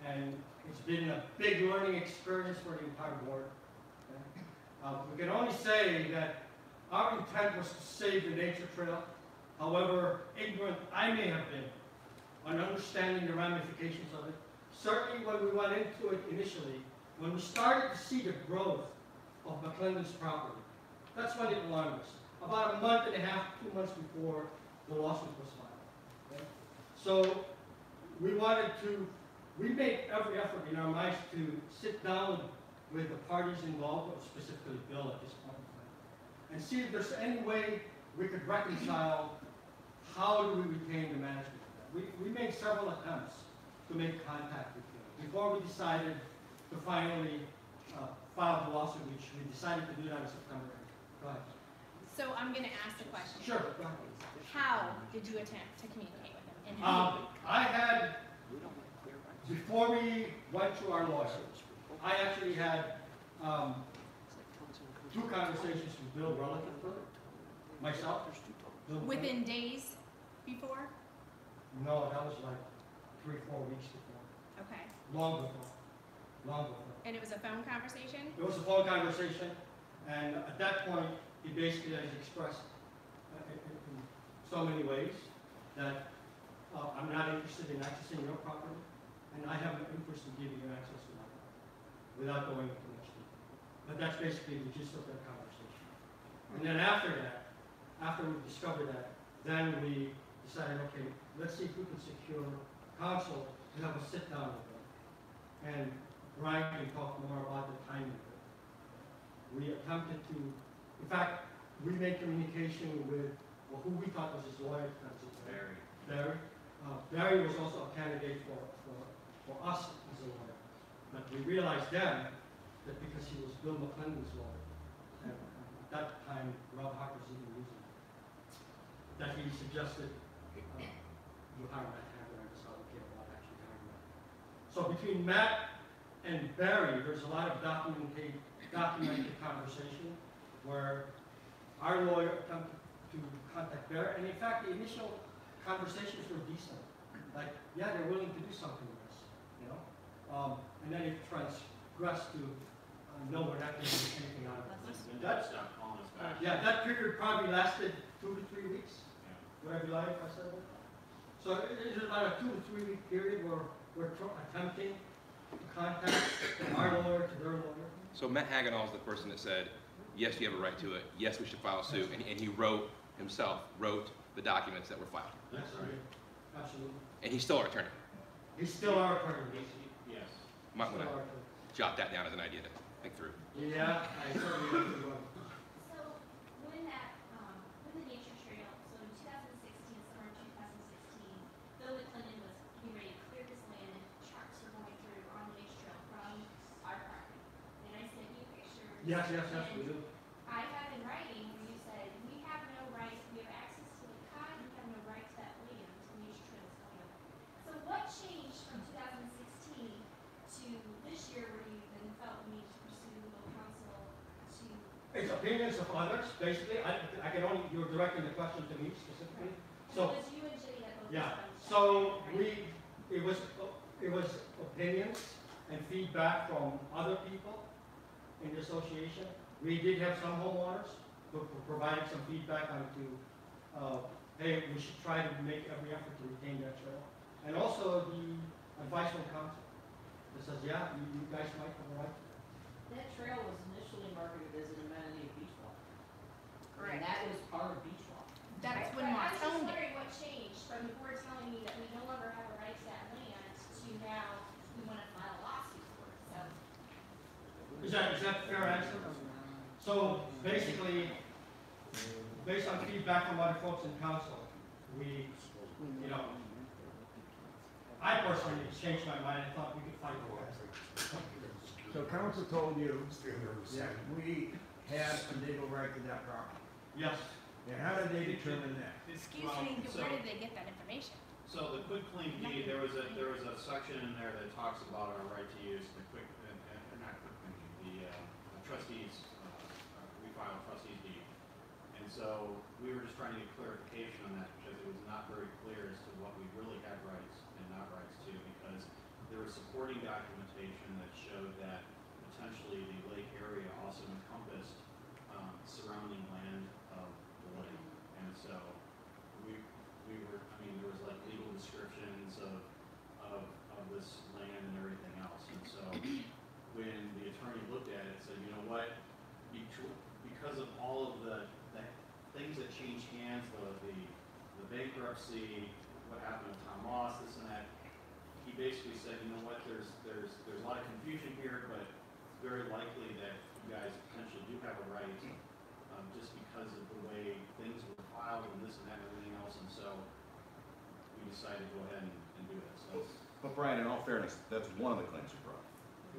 and it's been a big learning experience for the entire board. Okay? We can only say that our intent was to save the nature trail. However ignorant I may have been on understanding the ramifications of it. Certainly when we went into it initially, when we started to see the growth of McClendon's property, that's when it alarmed us. About a month and a half, 2 months before the lawsuit was filed. Okay? So we made every effort in our minds to sit down with the parties involved, or specifically Bill at this point in time, and see if there's any way we could reconcile how do we retain the management. We made several attempts to make contact with Bill before we decided to finally file the lawsuit, which we decided to do that in September 8th. Go ahead. So I'm going to ask the question. Sure, go ahead. How did you attempt to communicate with him? And I had, before we went to our lawyer, I actually had 2 conversations with Bill relative to it, myself. Bill within days before? No, that was like 3 or 4 weeks before. Okay. Long before. Long before. And it was a phone conversation? It was a phone conversation, and at that point, he basically has expressed in so many ways that I'm not interested in accessing your property, and I have no interest in giving you access to my property without going into much detail. But that's basically the gist of that conversation. And then after that, after we discovered that, then we decided, okay, let's see if we can secure counsel to have a sit down with them. And Brian can talk more about the timing of it. We attempted to, in fact, we made communication with who we thought was his lawyer. Barry. Barry was also a candidate for us as a lawyer. But we realized then that because he was Bill McClendon's lawyer, and at that time Rob Harper was even using it, that he suggested you hire Matt Hager. I decided, okay, about actually hiring Matt. So between Matt and Barry, there's a lot of documented conversation where our lawyer attempted to contact Barry, and in fact, the initial conversations were decent. Like, yeah, they're willing to do something with us, you know? And then it transgressed to, no, we're not going to do anything out of it. And that's not calling us back. Yeah, that period probably lasted 2 to 3 weeks. Yeah. Would I be lying if I said that? So it is about a 2 to 3 week period where we're attempting to contact our lawyer to their lawyer. So Matt Hagenall is the person that said, yes, you have a right to it. Yes, we should file a suit. And he wrote the documents that were filed. That's right. Absolutely. And he's still our attorney. He's still our attorney. Yes. Might want to jot that down as an idea to think through. Yeah, I certainly have to go. So when that Yes, we do. I have in writing where you said, we have no right, we have access to the cod, we have no right to that land, nature trail is going over. So what changed from 2016 to this year where you then felt we need to pursue legal counsel to? It's opinions of others, basically. I can only, you're directing the question to me specifically. So, It was you and Jenny that both. yeah, responded. so it was opinions and feedback from other people in the association. We did have some homeowners who provided some feedback on hey, we should try to make every effort to retain that trail. And also the advice from council that says, yeah, you guys might have a right to that. That trail was initially marketed as an amenity of Beachwalk. Correct. And that was part of Beachwalk. That's But when I'm Moss just owned it. wondering what changed from the board telling me that we no longer have a right to that land to now we want to file a lawsuit for it, so. Is that a fair answer? So basically, based on feedback from other folks in council, we, I personally changed my mind and thought we could fight for it. So council told you that we had a legal right to that property. Yes. And how did they determine that? Excuse me, where did they get that information? So the quick claim deed, there was a section in there that talks about our right to use the quick, not quick claim deed, the trustees, we filed trustees deed. And so we were just trying to get clarification on that because it was not very clear as to what we really had rights and not rights to, because there was supporting documentation that showed that potentially the lake area also encompassed surrounding land of the lake. And so we were, I mean, there was like legal descriptions of this land and everything else. And so when the attorney looked at it, said, you know what, because of all of the things that changed hands, the bankruptcy, what happened with Tom Moss, this and that, he basically said, you know what, there's a lot of confusion here, but it's very likely that you guys potentially do have a right, just because of the way things were filed and this and that and everything else. And so we decided to go ahead and do it. So, But Brian, in all fairness, that's one of the claims we brought.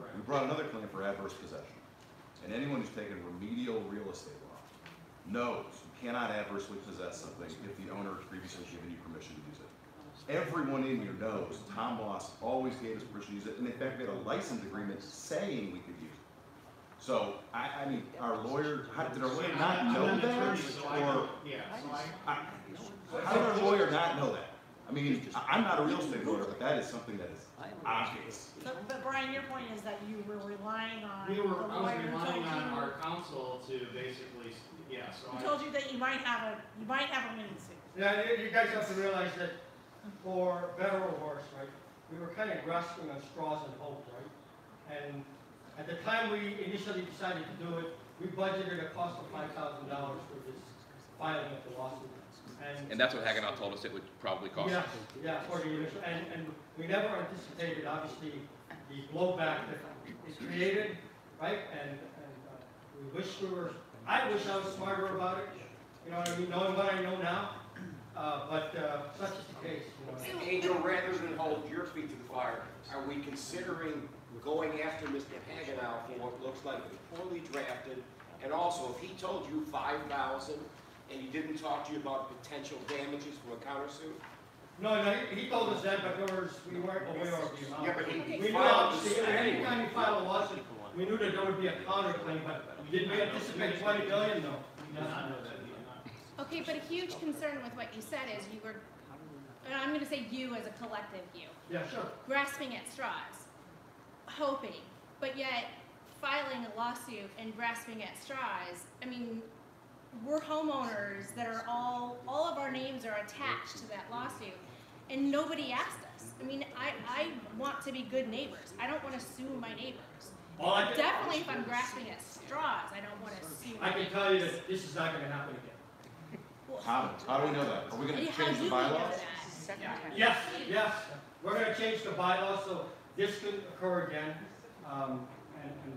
right. We brought another claim for adverse possession. And anyone who's taken remedial real estate law knows you cannot adversely possess something if the owner has previously given you permission to use it. Everyone in here knows Tom Moss always gave us permission to use it, and in fact, we had a license agreement saying we could use it. So, I mean, our lawyer, did our lawyer not know that? Or, how did our lawyer not know that? I mean, I'm not a real estate lawyer, but that is something that is obvious. But Brian, your point is that you were relying on. I was the lawyer relying told on you- our counsel to basically, so He told you that you might have a mini suit. Yeah, you guys have to realize that for better or worse, right, we were kind of grasping on straws and hope, right? And at the time we initially decided to do it, we budgeted a cost of $5,000 for this filing of the lawsuit. And that's what Hagenow told us it would probably cost. Yeah, yeah, for the initial, and we never anticipated, obviously, the blowback that it created, right? And we wish I wish I was smarter about it, you know what I mean, knowing what I know now, but such is the case, you know. Angel, rather than hold your feet to the fire, are we considering going after Mr. Hagenow for what looks like poorly drafted? And also, if he told you 5,000 and he didn't talk to you about potential damages from a countersuit? No, he told us that, but we weren't aware of the amount. Yeah, but he We knew filed the obviously, suit anytime you file a lawsuit, we knew that there would be a counterclaim, but did we anticipate 20 million? No. we did not know that. Okay, but a huge concern with what you said is you were, and I'm gonna say you as a collective you, Yeah, sure. grasping at straws, hoping, but yet filing a lawsuit and grasping at straws. I mean, we're homeowners that are all of our names are attached to that lawsuit, and nobody asked us. I mean, I want to be good neighbors. I don't want to sue my neighbors. Definitely if I'm grasping at straws, I don't want to sue my I can neighbors. tell you that this is not gonna happen again. How do we know that? Are we gonna How change do the we know bylaws? that? Yes, we're gonna change the bylaws, so this could occur again, and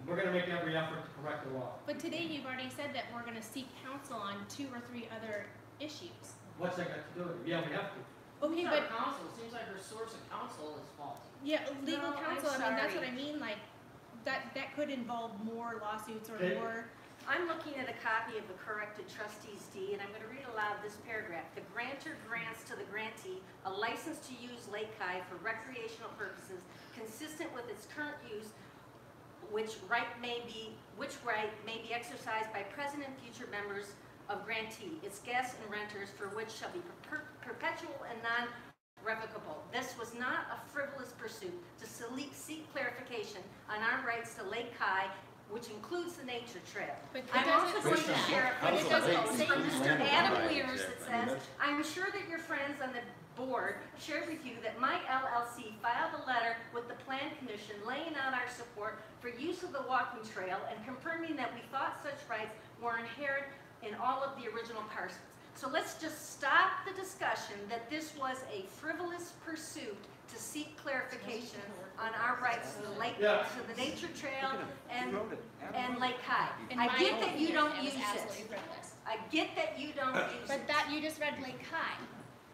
we're gonna make every effort to correct the law. But today you've already said that we're gonna seek counsel on 2 or 3 other issues. What's that got to do with it? Yeah, we have to. Okay, Who's but, our counsel? It seems like her source of counsel is faulty. yeah, legal No, I'm counsel, I mean, that's sorry. what I mean, like, that could involve more lawsuits or Okay. more. I'm looking at a copy of the corrected trustee's deed, and I'm going to read aloud this paragraph. The grantor grants to the grantee a license to use Lake Kai for recreational purposes consistent with its current use, which right may be exercised by present and future members of grantee, its guests and renters, for which shall be perpetual and non-revocable. This was not a frivolous pursuit to seek clarification on our rights to Lake Kai, which includes the nature trail. But it I'm also doesn't going say to that. share a But it doesn't post say from that. Mr. Adam Right, Weers that exactly. I mean, says, I'm sure that your friends on the board shared with you that my LLC filed a letter with the Plan Commission laying out our support for use of the walking trail and confirming that we thought such rights were inherent in all of the original parcels. So let's just stop the discussion that this was a frivolous pursuit to seek clarification on our rights to the lake, Yeah. to the nature trail and Lake Kai. In I my get that you opinion, don't it was use absolutely it. frivolous. I get that you don't use But it. that, you just read Lake Kai.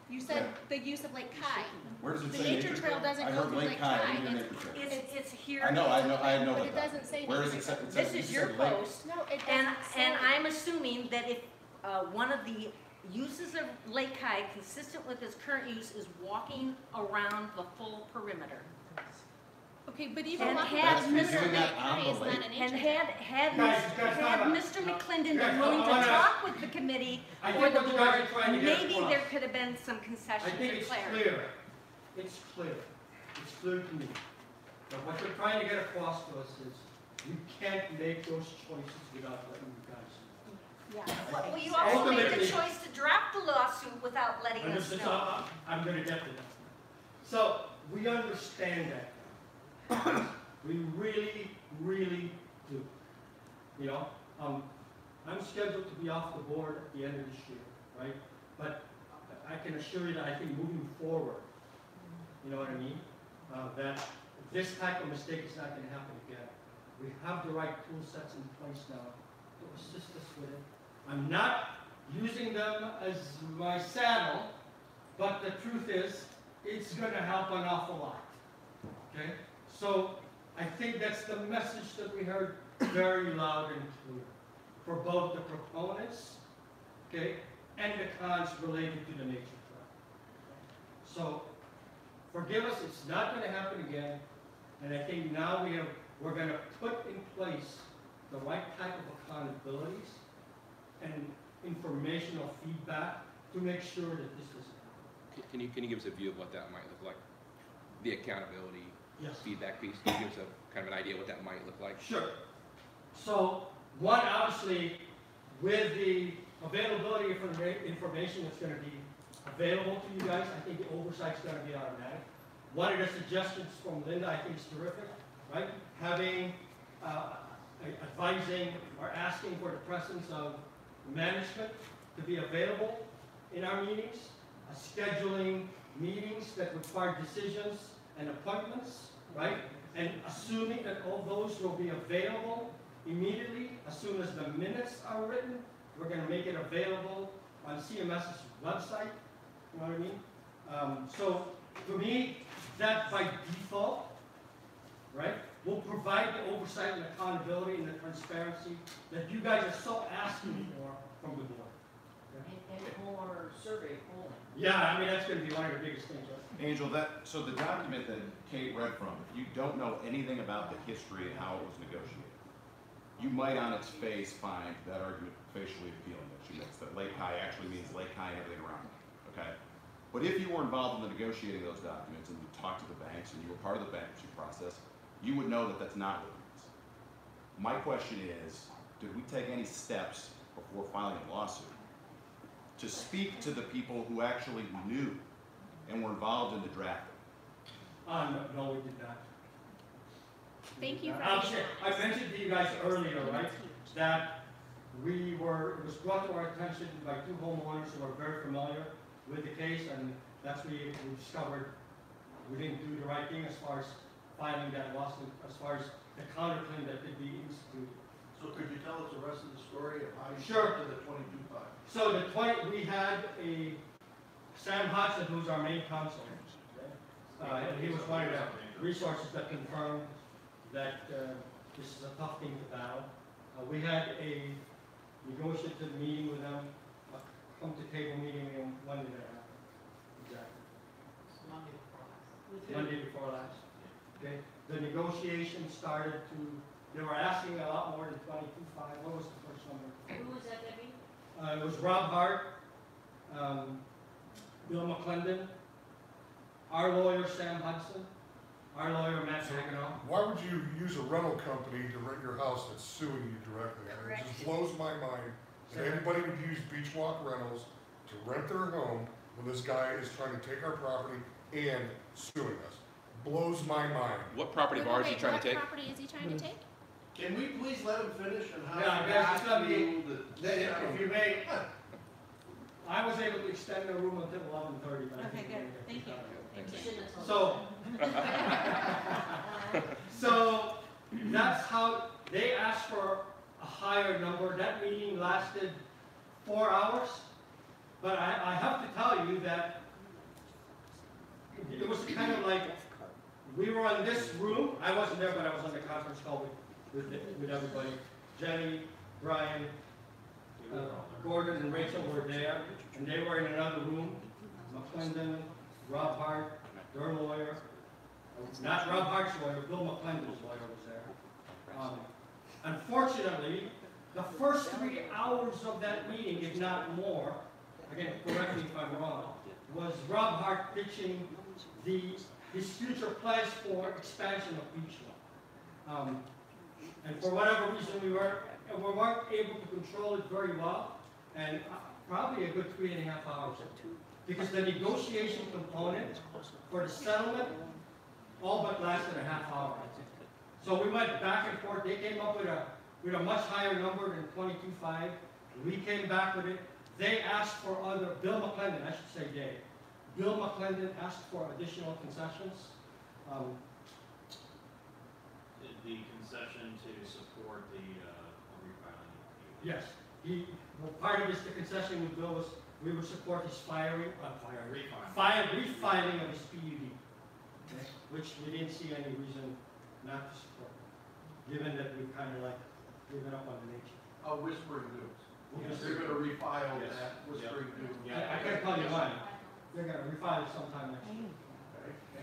You said the use of Lake Kai. Where does it The say nature nature trail doesn't I go heard through Lake Lake Kai, I Kai. didn't hear It's- nature trail. It's here. I know it's- that. But it doesn't say Where does nature it say? trail. It This says- is you your said lake. post, No, it and doesn't say. I'm assuming that if one of the uses of Lake Kai consistent with its current use is walking around the full perimeter. Okay, but even And walking had on the perimeter Mr. of Lake on Kai the is not lake. a nature And trail. had Guys, Mr. McClendon guys, been willing I to wanna- talk with the committee I or think the what you guys board, are trying to get maybe across. there could have been some I concessions think or it's clarity. clear. It's clear. It's clear to me. But what you're trying to get across to us is you can't make those choices without letting you guys know. Yeah. Well, you also made the Ultimately- choice to drop the lawsuit without letting And us this is, know. I'm gonna get to that. So, we understand that. We really, really do. You know, I'm scheduled to be off the board at the end of this year, right? But I can assure you that I think moving forward, you know what I mean? That this type of mistake is not gonna happen again. We have the right tool sets in place now to assist us with it. I'm not using them as my saddle, but the truth is, it's gonna help an awful lot, okay? So, I think that's the message that we heard very loud and clear for both the proponents, okay, and the cons related to the nature trail. So, forgive us, it's not gonna happen again, and I think now we're gonna put in place the right type of accountabilities and informational feedback to make sure that this doesn't happen. Can you give us a view of what that might look like? The accountability Yes. feedback piece, can you give us a kind of an idea what that might look like? Sure. So, one, obviously, with the availability of information that's gonna be available to you guys, I think the oversight's gonna be automatic. One of the suggestions from Linda, I think is terrific, right? Having, advising or asking for the presence of management to be available in our meetings, scheduling meetings that require decisions and appointments, right? And assuming that all those will be available immediately, as soon as the minutes are written, we're gonna make it available on CMS's website, you know what I mean? So, for me, that by default, right, will provide the oversight and accountability and the transparency that you guys are so asking for from the board. And homeowner survey polling. Yeah, I mean, that's gonna be one of the biggest things, right? Angel, so the document that Kate read from, if you don't know anything about the history and how it was negotiated, you might on its face find that argument facially appealing that she makes, that Lake High actually means Lake High and everything around it, okay? But if you were involved in the negotiating of those documents and you talked to the banks and you were part of the bankruptcy process, you would know that that's not what it means. My question is, did we take any steps before filing a lawsuit to speak to the people who actually knew and were involved in the drafting? No, we did not. Thank you for Obviously, being I mentioned to you guys earlier, right, that it was brought to our attention by two homeowners who are very familiar with the case, and that's when we discovered we didn't do the right thing as far as filing that lawsuit, as far as the counterclaim that could be instituted. So could you tell us the rest of the story of how you Sure. got to the 22.5? So we had Sam Hodgson, who's our main counsel, and he was one of the resources that confirmed that this is a tough thing to battle. We had a negotiative meeting with them, a come-to-table meeting, and when did that happen? Exactly. Monday before last. Okay, the negotiations started to, they were asking a lot more than 22.5. What was the first number? Who was at that meeting? It was Rob Hart, Bill McClendon, our lawyer Sam Hudson, our lawyer Matt Saginaw. Why would you use a rental company to rent your house that's suing you directly? I mean, it just blows my mind that anybody would use Beachwalk Rentals to rent their home when this guy is trying to take our property and suing us. Blows my mind. What property of ours is he trying to take? What property is he trying to take? Can we please let him finish and how? Yeah, I guess it's gonna be, Yeah. if you may, I was able to extend the room until 11:30. but I Okay, think good. we're Thank you. gonna You shouldn't have told So, so that's how they asked for a higher number. That meeting lasted 4 hours. But I have to tell you that it was kind of like, we were in this room, I wasn't there, but I was on the conference call with everybody. Jenny, Brian, Gordon and Rachel were there, and they were in another room. McClendon, Rob Hart, their lawyer, not Rob Hart's lawyer, Bill McClendon's lawyer was there. Unfortunately, the first 3 hours of that meeting, if not more, again, correct me if I'm wrong, was Rob Hart pitching his future plans for expansion of Beachwalk. And for whatever reason, we weren't able to control it very well, and probably a good 3.5 hours. Because the negotiation component for the settlement all but lasted a half hour. So we went back and forth. They came up with a much higher number than 22.5. We came back with it. They asked for Bill McClendon, I should say they. Bill McClendon asked for additional concessions. The concession to support the refiling. Yes, part of the concession with Bill was we would support his refiling of his PUD, okay, which we didn't see any reason not to support, given that we've kind of like given up on the nature. Whispering news. Yes. They're gonna refile Yes. that whispering news. I can't tell you when. They're gonna refile it sometime next year.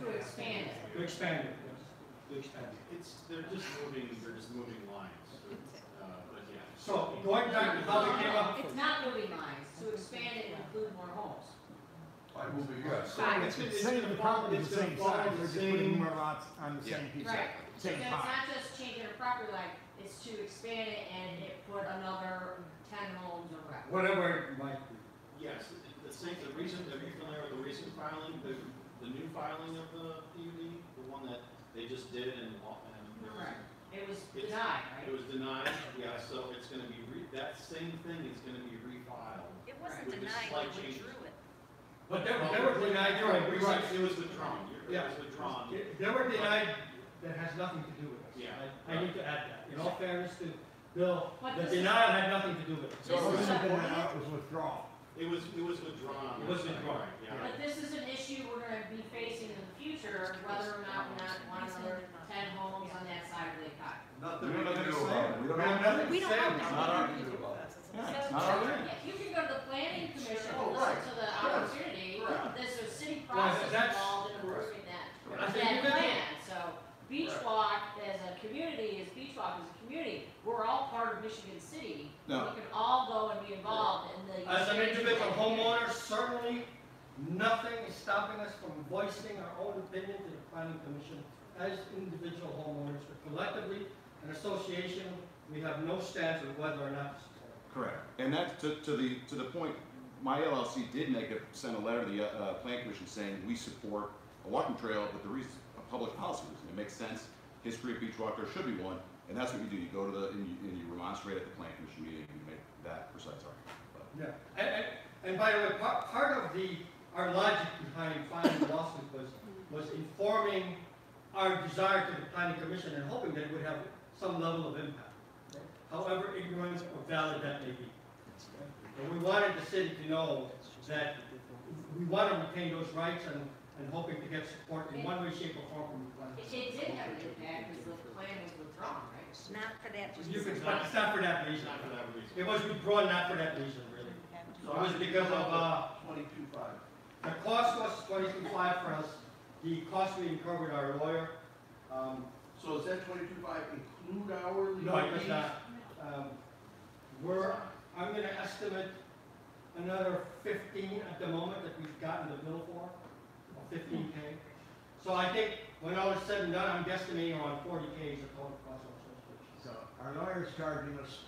To expand it. To expand it, yes, to expand it. They're just moving lines. But yeah. So, going back to how we came up. It's not moving lines, to expand it and include more homes. By moving, yes. It's saying the property is the same size, they're just putting more lots on the same piece. Right, so Same it's pot. not just changing a property line, it's to expand it and put another 10 homes or Whatever it might be. Yes, the recent, are you familiar with the recent filing, the new filing of the PUD, the one that they just did and Correct. It was denied, right? It was denied, yeah, so it's gonna be, that same thing is gonna be refiled. It wasn't with this denied, slight we changes. withdrew it. But they were denied, you're right, It was withdrawn, it Yeah. was withdrawn. They were denied, that has nothing to do with us. Yeah. I need to add that. In all fairness to Bill, But the this is- denial had nothing to do with it. So it wasn't denied, it was withdrawn. It was withdrawn. It was withdrawn. Yeah. But this is an issue we're gonna be facing in the future, whether or not we want another 10 homes on that side of Lake High. We don't have nothing to do about it. We don't We have know. nothing We to don't say. have It's to. not our to do about it. Yeah, it's not our thing. Yeah, you can go to the planning commission Oh, and right. listen to the Yes. opportunity, Right. there's a city Well, process that's- involved in approving that, I think that you could- plan, so Beachwalk as a community, we're all part of Michigan City. No. We can all go and be involved in the. As an individual homeowner, certainly nothing is stopping us from voicing our own opinion to the planning commission as individual homeowners, but collectively, an association, we have no stance on whether or not to support it. Correct. And that's to the point, my LLC did send a letter to the Plan Commission saying we support a walking trail, but there is a public policy reason. It makes sense. History of Beachwalk, there should be one, and that's what you do. You go to and you remonstrate at the Plan Commission meeting and you make that precise argument. But Yeah, and by the way, part of our logic behind filing the lawsuit was informing our desire to the planning commission and hoping that it would have some level of impact, however ignorant or valid that may be. But we wanted the city to know that we want to retain those rights, and and hoping to get support in one way, shape, or form from the plan. It did have an impact because the plan was withdrawn, right? Not for that You reason. can, but it's not for that reason. Not for that reason. It was withdrawn not for that reason, really. It was because of, 22.5. the cost was $22,500 for us. The cost we incurred with our lawyer, So does that 22.5 include hourly? no, it does not. I'm gonna estimate another 15 at the moment that we've gotten the bill for, or 15K. So I think when all is said and done, I'm guesstimating on 40K is the total cost of association. So our lawyer's charging us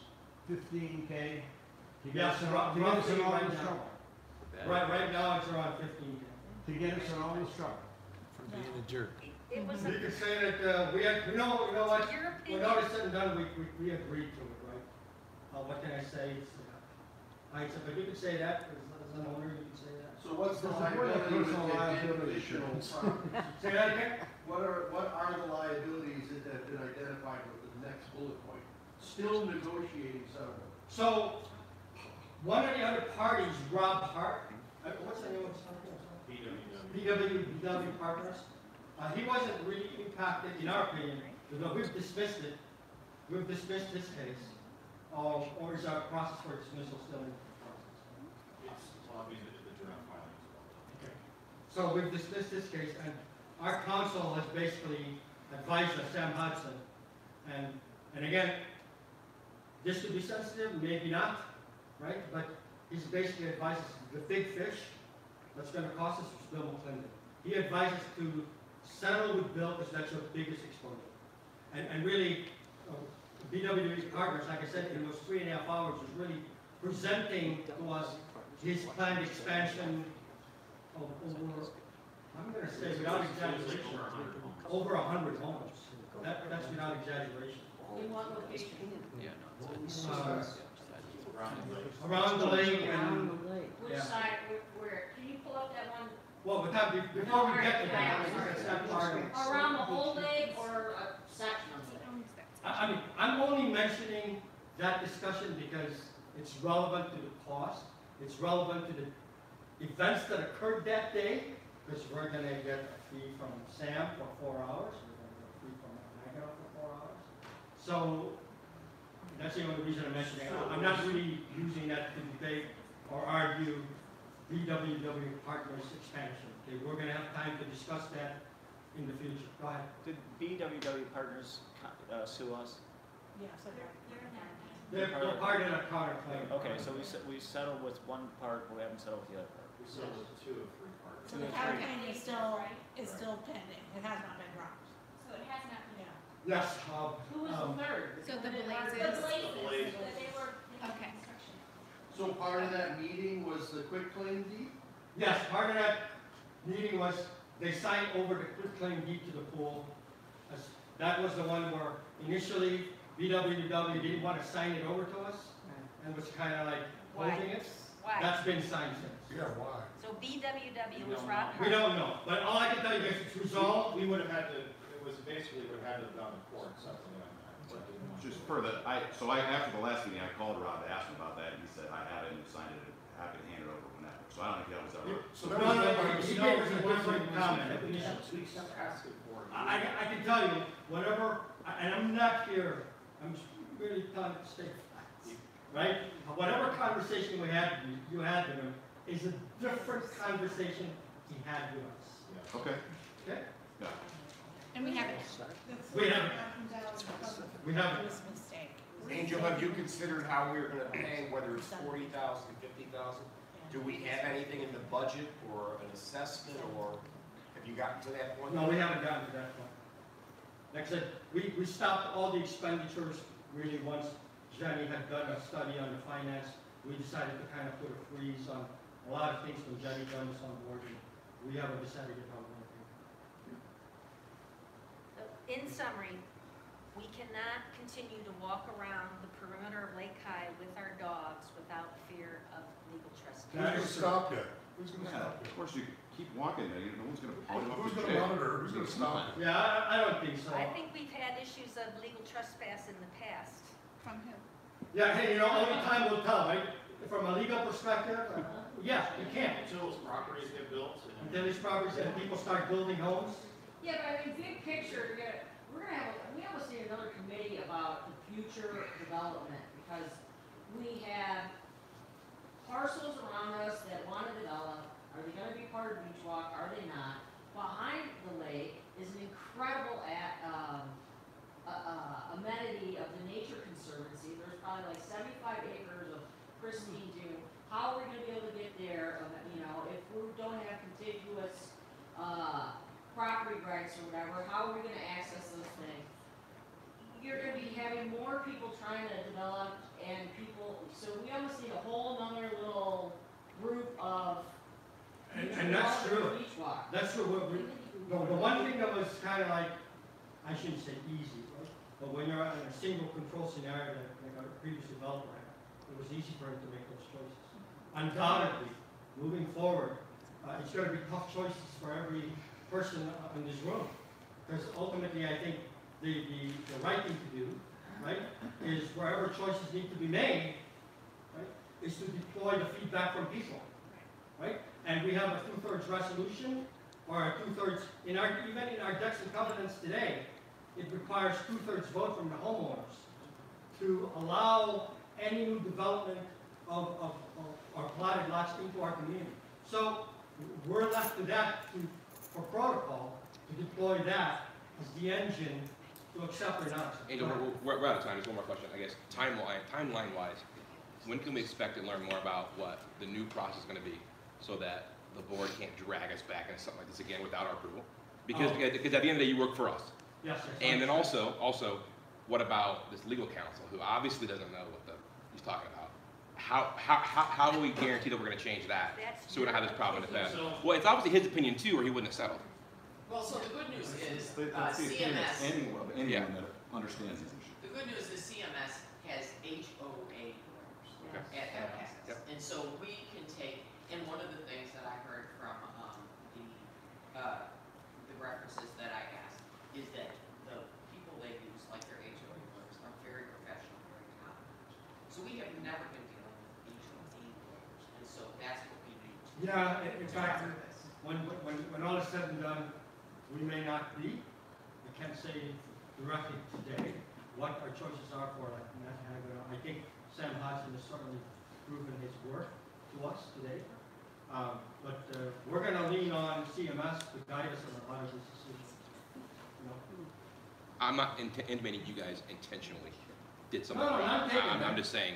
15K to get Yes, us in all roughly this right now. trouble. Right now it's around 15K. To get us in all this trouble. For being a jerk. It was You can say that, we had, you know what? your When opinion. all is said and done, we agreed to it, right? What can I say? It's, but you can say that, as an owner, you can say that. So what's the It's a word of liability with personal the liability additional insurance. properties? Say that again? What are the liabilities that have been identified with the next bullet point? Still negotiating settlement. So, one of the other parties, Rob Hart, what's the name of his company? BW Partners. He wasn't really impacted, in our opinion, because we've dismissed it. We've dismissed this case. Or is our process for dismissal still in process? It's obvious that the draft filing as well. Okay. So we've dismissed this case, and our counsel has basically advised us, Sam Hudson, and again, this could be sensitive, maybe not, right? But he's basically advised us, the big fish that's gonna cost us is Bill McClendon. He advised us to settle with Bill, because that's your biggest exposure. And really, BWE Partners, like I said, in those 3.5 hours, was really presenting to us his planned expansion of over, I'm gonna say without exaggeration, over 100 homes. That's without exaggeration. In what location? Around the lake and, Around the lake. Which Yeah. side, where, can you pull up that one? well, before we get to that, it's not part of it. Around the whole lake or a section of it? I mean, I'm only mentioning that discussion because it's relevant to the cost, it's relevant to the events that occurred that day, because we're gonna get a fee from Sam for 4 hours, we're gonna get a fee from Magno for 4 hours. So, that's the only reason I'm mentioning it. I'm not really using that to debate or argue BWW Partners expansion. Okay, we're gonna have time to discuss that in the future. Go ahead. Did BWW Partners sue us? Yes, okay. They're part of that counterclaim. Okay, so we settled with one part, but we haven't settled with the other part. We settled with 2 of 3 parts. So the counterclaim is still pending, it has not been dropped. So it has not been. Yeah. Yes, Who was the third? So the The Blazes. Blazes, but they were in Okay. construction. So part of that meeting was the quitclaim deed? yes, part of that meeting was, they signed over the quitclaim deed to the pool. That was the one where initially BWW didn't want to sign it over to us, and was kind of like holding it. Why? That's been signed since. Yeah, why? So BWW was Rob We Hart. don't know, but all I can tell you is it's resolved. We would have had to, it was basically, would have had to have gone to court, something like that. But didn't want to. Just for the, after the last meeting, I called Rob to ask him about that, and he said, I haven't signed it, happy to hand it over whenever. So I don't know if that was ever. So that was done by He the gave us a different comment. We kept asking for it. I can tell you, whatever, and I'm not here, I'm just really telling to stay facts, right? Whatever conversation you had with him, is a different conversation he had with us. Yeah. Okay. Okay? Yeah. And we haven't. We haven't. We haven't. It was a mistake. Angel, have you considered how we're gonna pay, whether it's 40,000, 50,000? Do we have anything in the budget or an assessment, or have you gotten to that point? No, we haven't gotten to that point. Like I said, we stopped all the expenditures really once Jenny had done a study on the finance. We decided to kind of put a freeze on a lot of things when Jenny done this on board. And we haven't decided how we're going to do it. In summary, we cannot continue to walk around the perimeter of Lake High with our dogs without fear of legal Who's trespass. gonna stop that? Who's gonna Yeah, stop of that? course you keep walking there, no one's gonna pull you up Who's the gonna chair. monitor? Who's gonna stop it? Yeah, I don't think so. I think we've had issues of legal trespass in the past. From who? Yeah, hey, only time will tell, right? From a legal perspective, Yeah, you can't. Until those properties get built and. Until these properties and people start building homes. Yeah, but I mean, big picture, we're gonna have, we almost need another committee about the future development, because we have parcels around us that wanna develop. Are they gonna be part of Beachwalk, are they not? Behind the lake is an incredible amenity of the Nature Conservancy. There's probably like 75 acres of pristine dune. How are we gonna be able to get there, you know, if we don't have contiguous, property rights or whatever, how are we gonna access those things? You're gonna be having more people trying to develop and people, so we almost need a whole nother little group of. And that's true. Beachwalk. That's true. The one thing that was kind of like, I shouldn't say easy, right? But when you're in a single control scenario like our previous developer had, it was easy for him to make those choices. Undoubtedly, moving forward, it's going to be tough choices for every person in this room. Because ultimately, I think the right thing to do, right, is wherever choices need to be made, right, is to deploy the feedback from people, right? And we have a 2/3 resolution, or a 2/3, even in our decks and covenants today, it requires 2/3 vote from the homeowners to allow any new development of our plotted lots into our community. So we're left to that for protocol to deploy that as the engine to accept or not. Angel, we're out of time. There's one more question. I guess timeline-wise, when can we expect to learn more about what the new process is going to be, so that the board can't drag us back into something like this again without our approval? Because at the end of the day, you work for us. Yes, yes. And then also, what about this legal counsel who obviously doesn't know what he's talking about? How do we guarantee that we're going to change that so we don't have this problem in the past? Well, it's obviously his opinion too, or he wouldn't have settled. Well, so the good news is, That's the opinion of CMS, anyone that understands these issues. the good news is CMS has HOA lawyers at their assets. And so we can take, and one of the things that I heard from the references that I asked is that the people they use, like their HOA lawyers, are very professional, very competent. So we have never been dealing with HOA lawyers, and so that's what we need to do. Yeah, in fact, when all is said and done, we may not be. I can't say directly today what our choices are for like Matt Hager. I think Sam Hodgson has certainly proven his worth to us today. But we're going to lean on CMS to guide us in a lot of these decisions. You know? I'm not intimating you guys intentionally did something No, wrong. I'm just saying,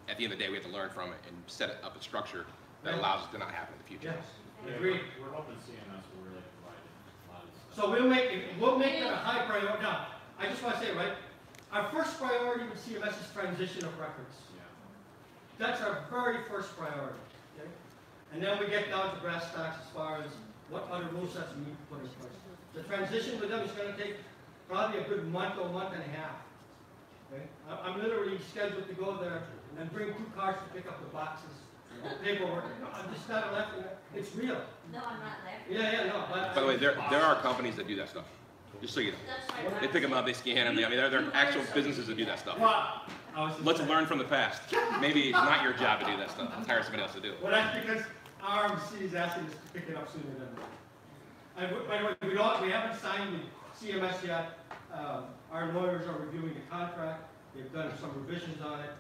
at the end of the day, we have to learn from it and set up a structure that allows it to not happen in the future. Yes. Yeah, Agreed. we're hoping CMS will really provide a lot of stuff. So we'll make it a high priority. Now, I just want to say, right, our first priority with CMS is transition of records. Yeah. That's our very first priority. Okay? And then we get down to brass tacks as far as what other rule sets we need to put in place. The transition with them is going to take probably a good month or month and a half. Okay? I'm literally scheduled to go there and bring 2 cars to pick up the boxes. Paperwork. No, I'm just not laughing. It's real. No, I'm not laughing. Yeah, no. But By the way, there are companies that do that stuff. Just so you know. They pick them up, they scan them. I mean, there are actual businesses that do that stuff. Let's learn from the past. Maybe it's not your job to do that stuff. Let's hire somebody else to do it. Well, that's because RMC is asking us to pick it up sooner than that. And by the way, we haven't signed with CMS yet. Our lawyers are reviewing the contract. They've done some revisions on it,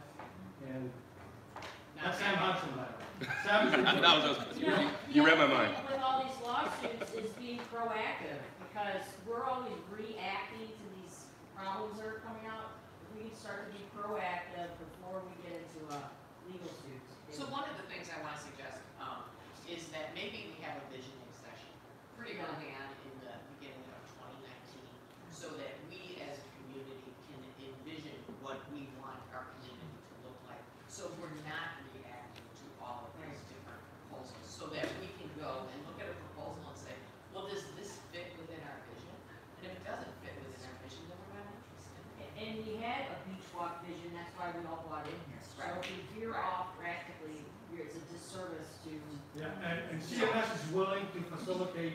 and that's Sam Hudson, by the way. You read my mind. With all these lawsuits is being proactive, because we're always reacting to these problems that are coming out. If we can start to be proactive before we get into legal suits. So one of the things I want to suggest is that maybe we have a visioning session pretty early on in the beginning of 2019, so that we as a community can envision what we want our community to look like. So we're not reacting to all of these different proposals, so that we can go and look at a proposal and say, well, does this fit within our vision? And if it doesn't fit within our vision, then we're not interested. And we had a Beachwalk vision, that's why we all bought in here. So if you veer off drastically, it's a disservice to. Yeah, and CMS is willing to facilitate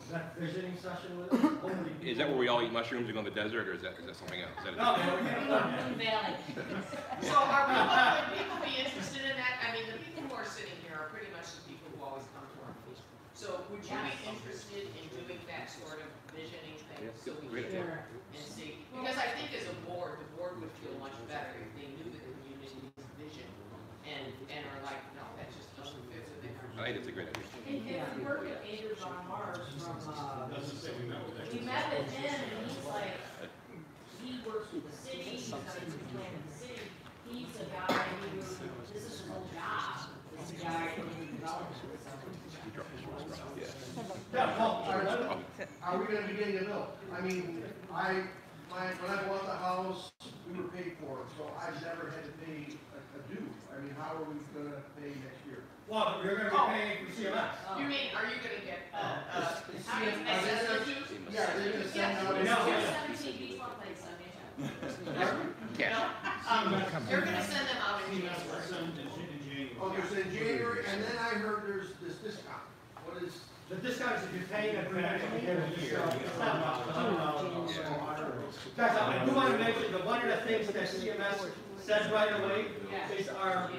that visioning session with us. Hopefully Is that where we all eat mushrooms and go in the desert, or is that something else? Is that a No, man, we can't afford that. Valley. So would people be interested in that? I mean, the people who are sitting here are pretty much the people who always come to our meetings. So would you be interested in doing that sort of visioning thing? So we Great can idea. and see, because I think as a board, the board would feel much better if they knew the community's vision and are like, no, that just doesn't fit with it. I think it's a great idea. And if you work with Andrew on Mars from, Doesn't say we met with that. we met with him and he's like, he works with the city, he's done his plan with the city. He's a guy who, this is his whole job, this is a guy who develops. Yeah, well, are we gonna be getting a bill? I mean, when I bought the house, we were paid for it, so I've never had to pay a due. I mean, how are we gonna pay next year? Well, you're gonna be paying for CMS. You mean, are you gonna get, Yeah, they're gonna send out. Yeah. 17 Beachwalk plates on the You're gonna send them out in January. Oh, there's in January, and then I heard there's this discount. What is? The discount is if you're paying it back at the end of the year. It's not about $100. Guys, I do want to mention that one of the things that CMS says right away is our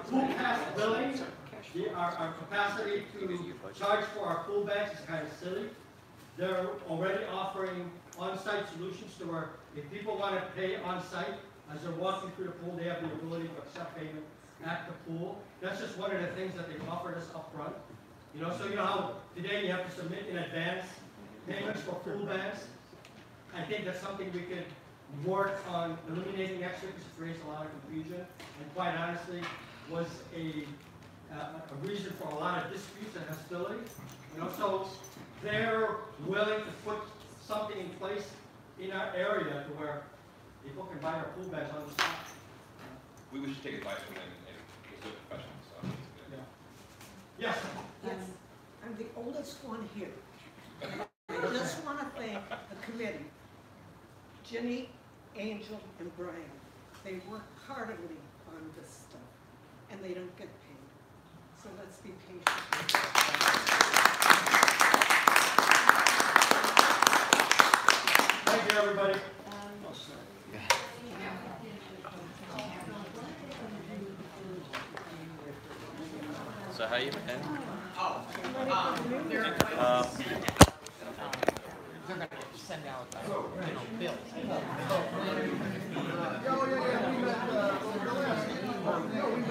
pool pass billing, our capacity to charge for our pool banks is kind of silly. They're already offering on-site solutions to where if people want to pay on-site, as they're walking through the pool, they have the ability to accept payment at the pool. That's just one of the things that they've offered us up front. You know, so you know how today you have to submit in advance payments for pool banks? I think that's something we could work on eliminating extra because it creates a lot of confusion. And quite honestly, was a reason for a lot of disputes and hostility. You know, so they're willing to put something in place in our area to where people can buy our pool bags on the spot. We should take advice from them and just do it professionally, so. Yes. Yes, I'm the oldest one here. I just want to thank the committee, Ginny, Angel, and Brian. They work heartily on this stuff, and they don't get paid. So let's be patient. Thank you, everybody. So how you been? They're gonna send out, bills. Oh, yeah, we met,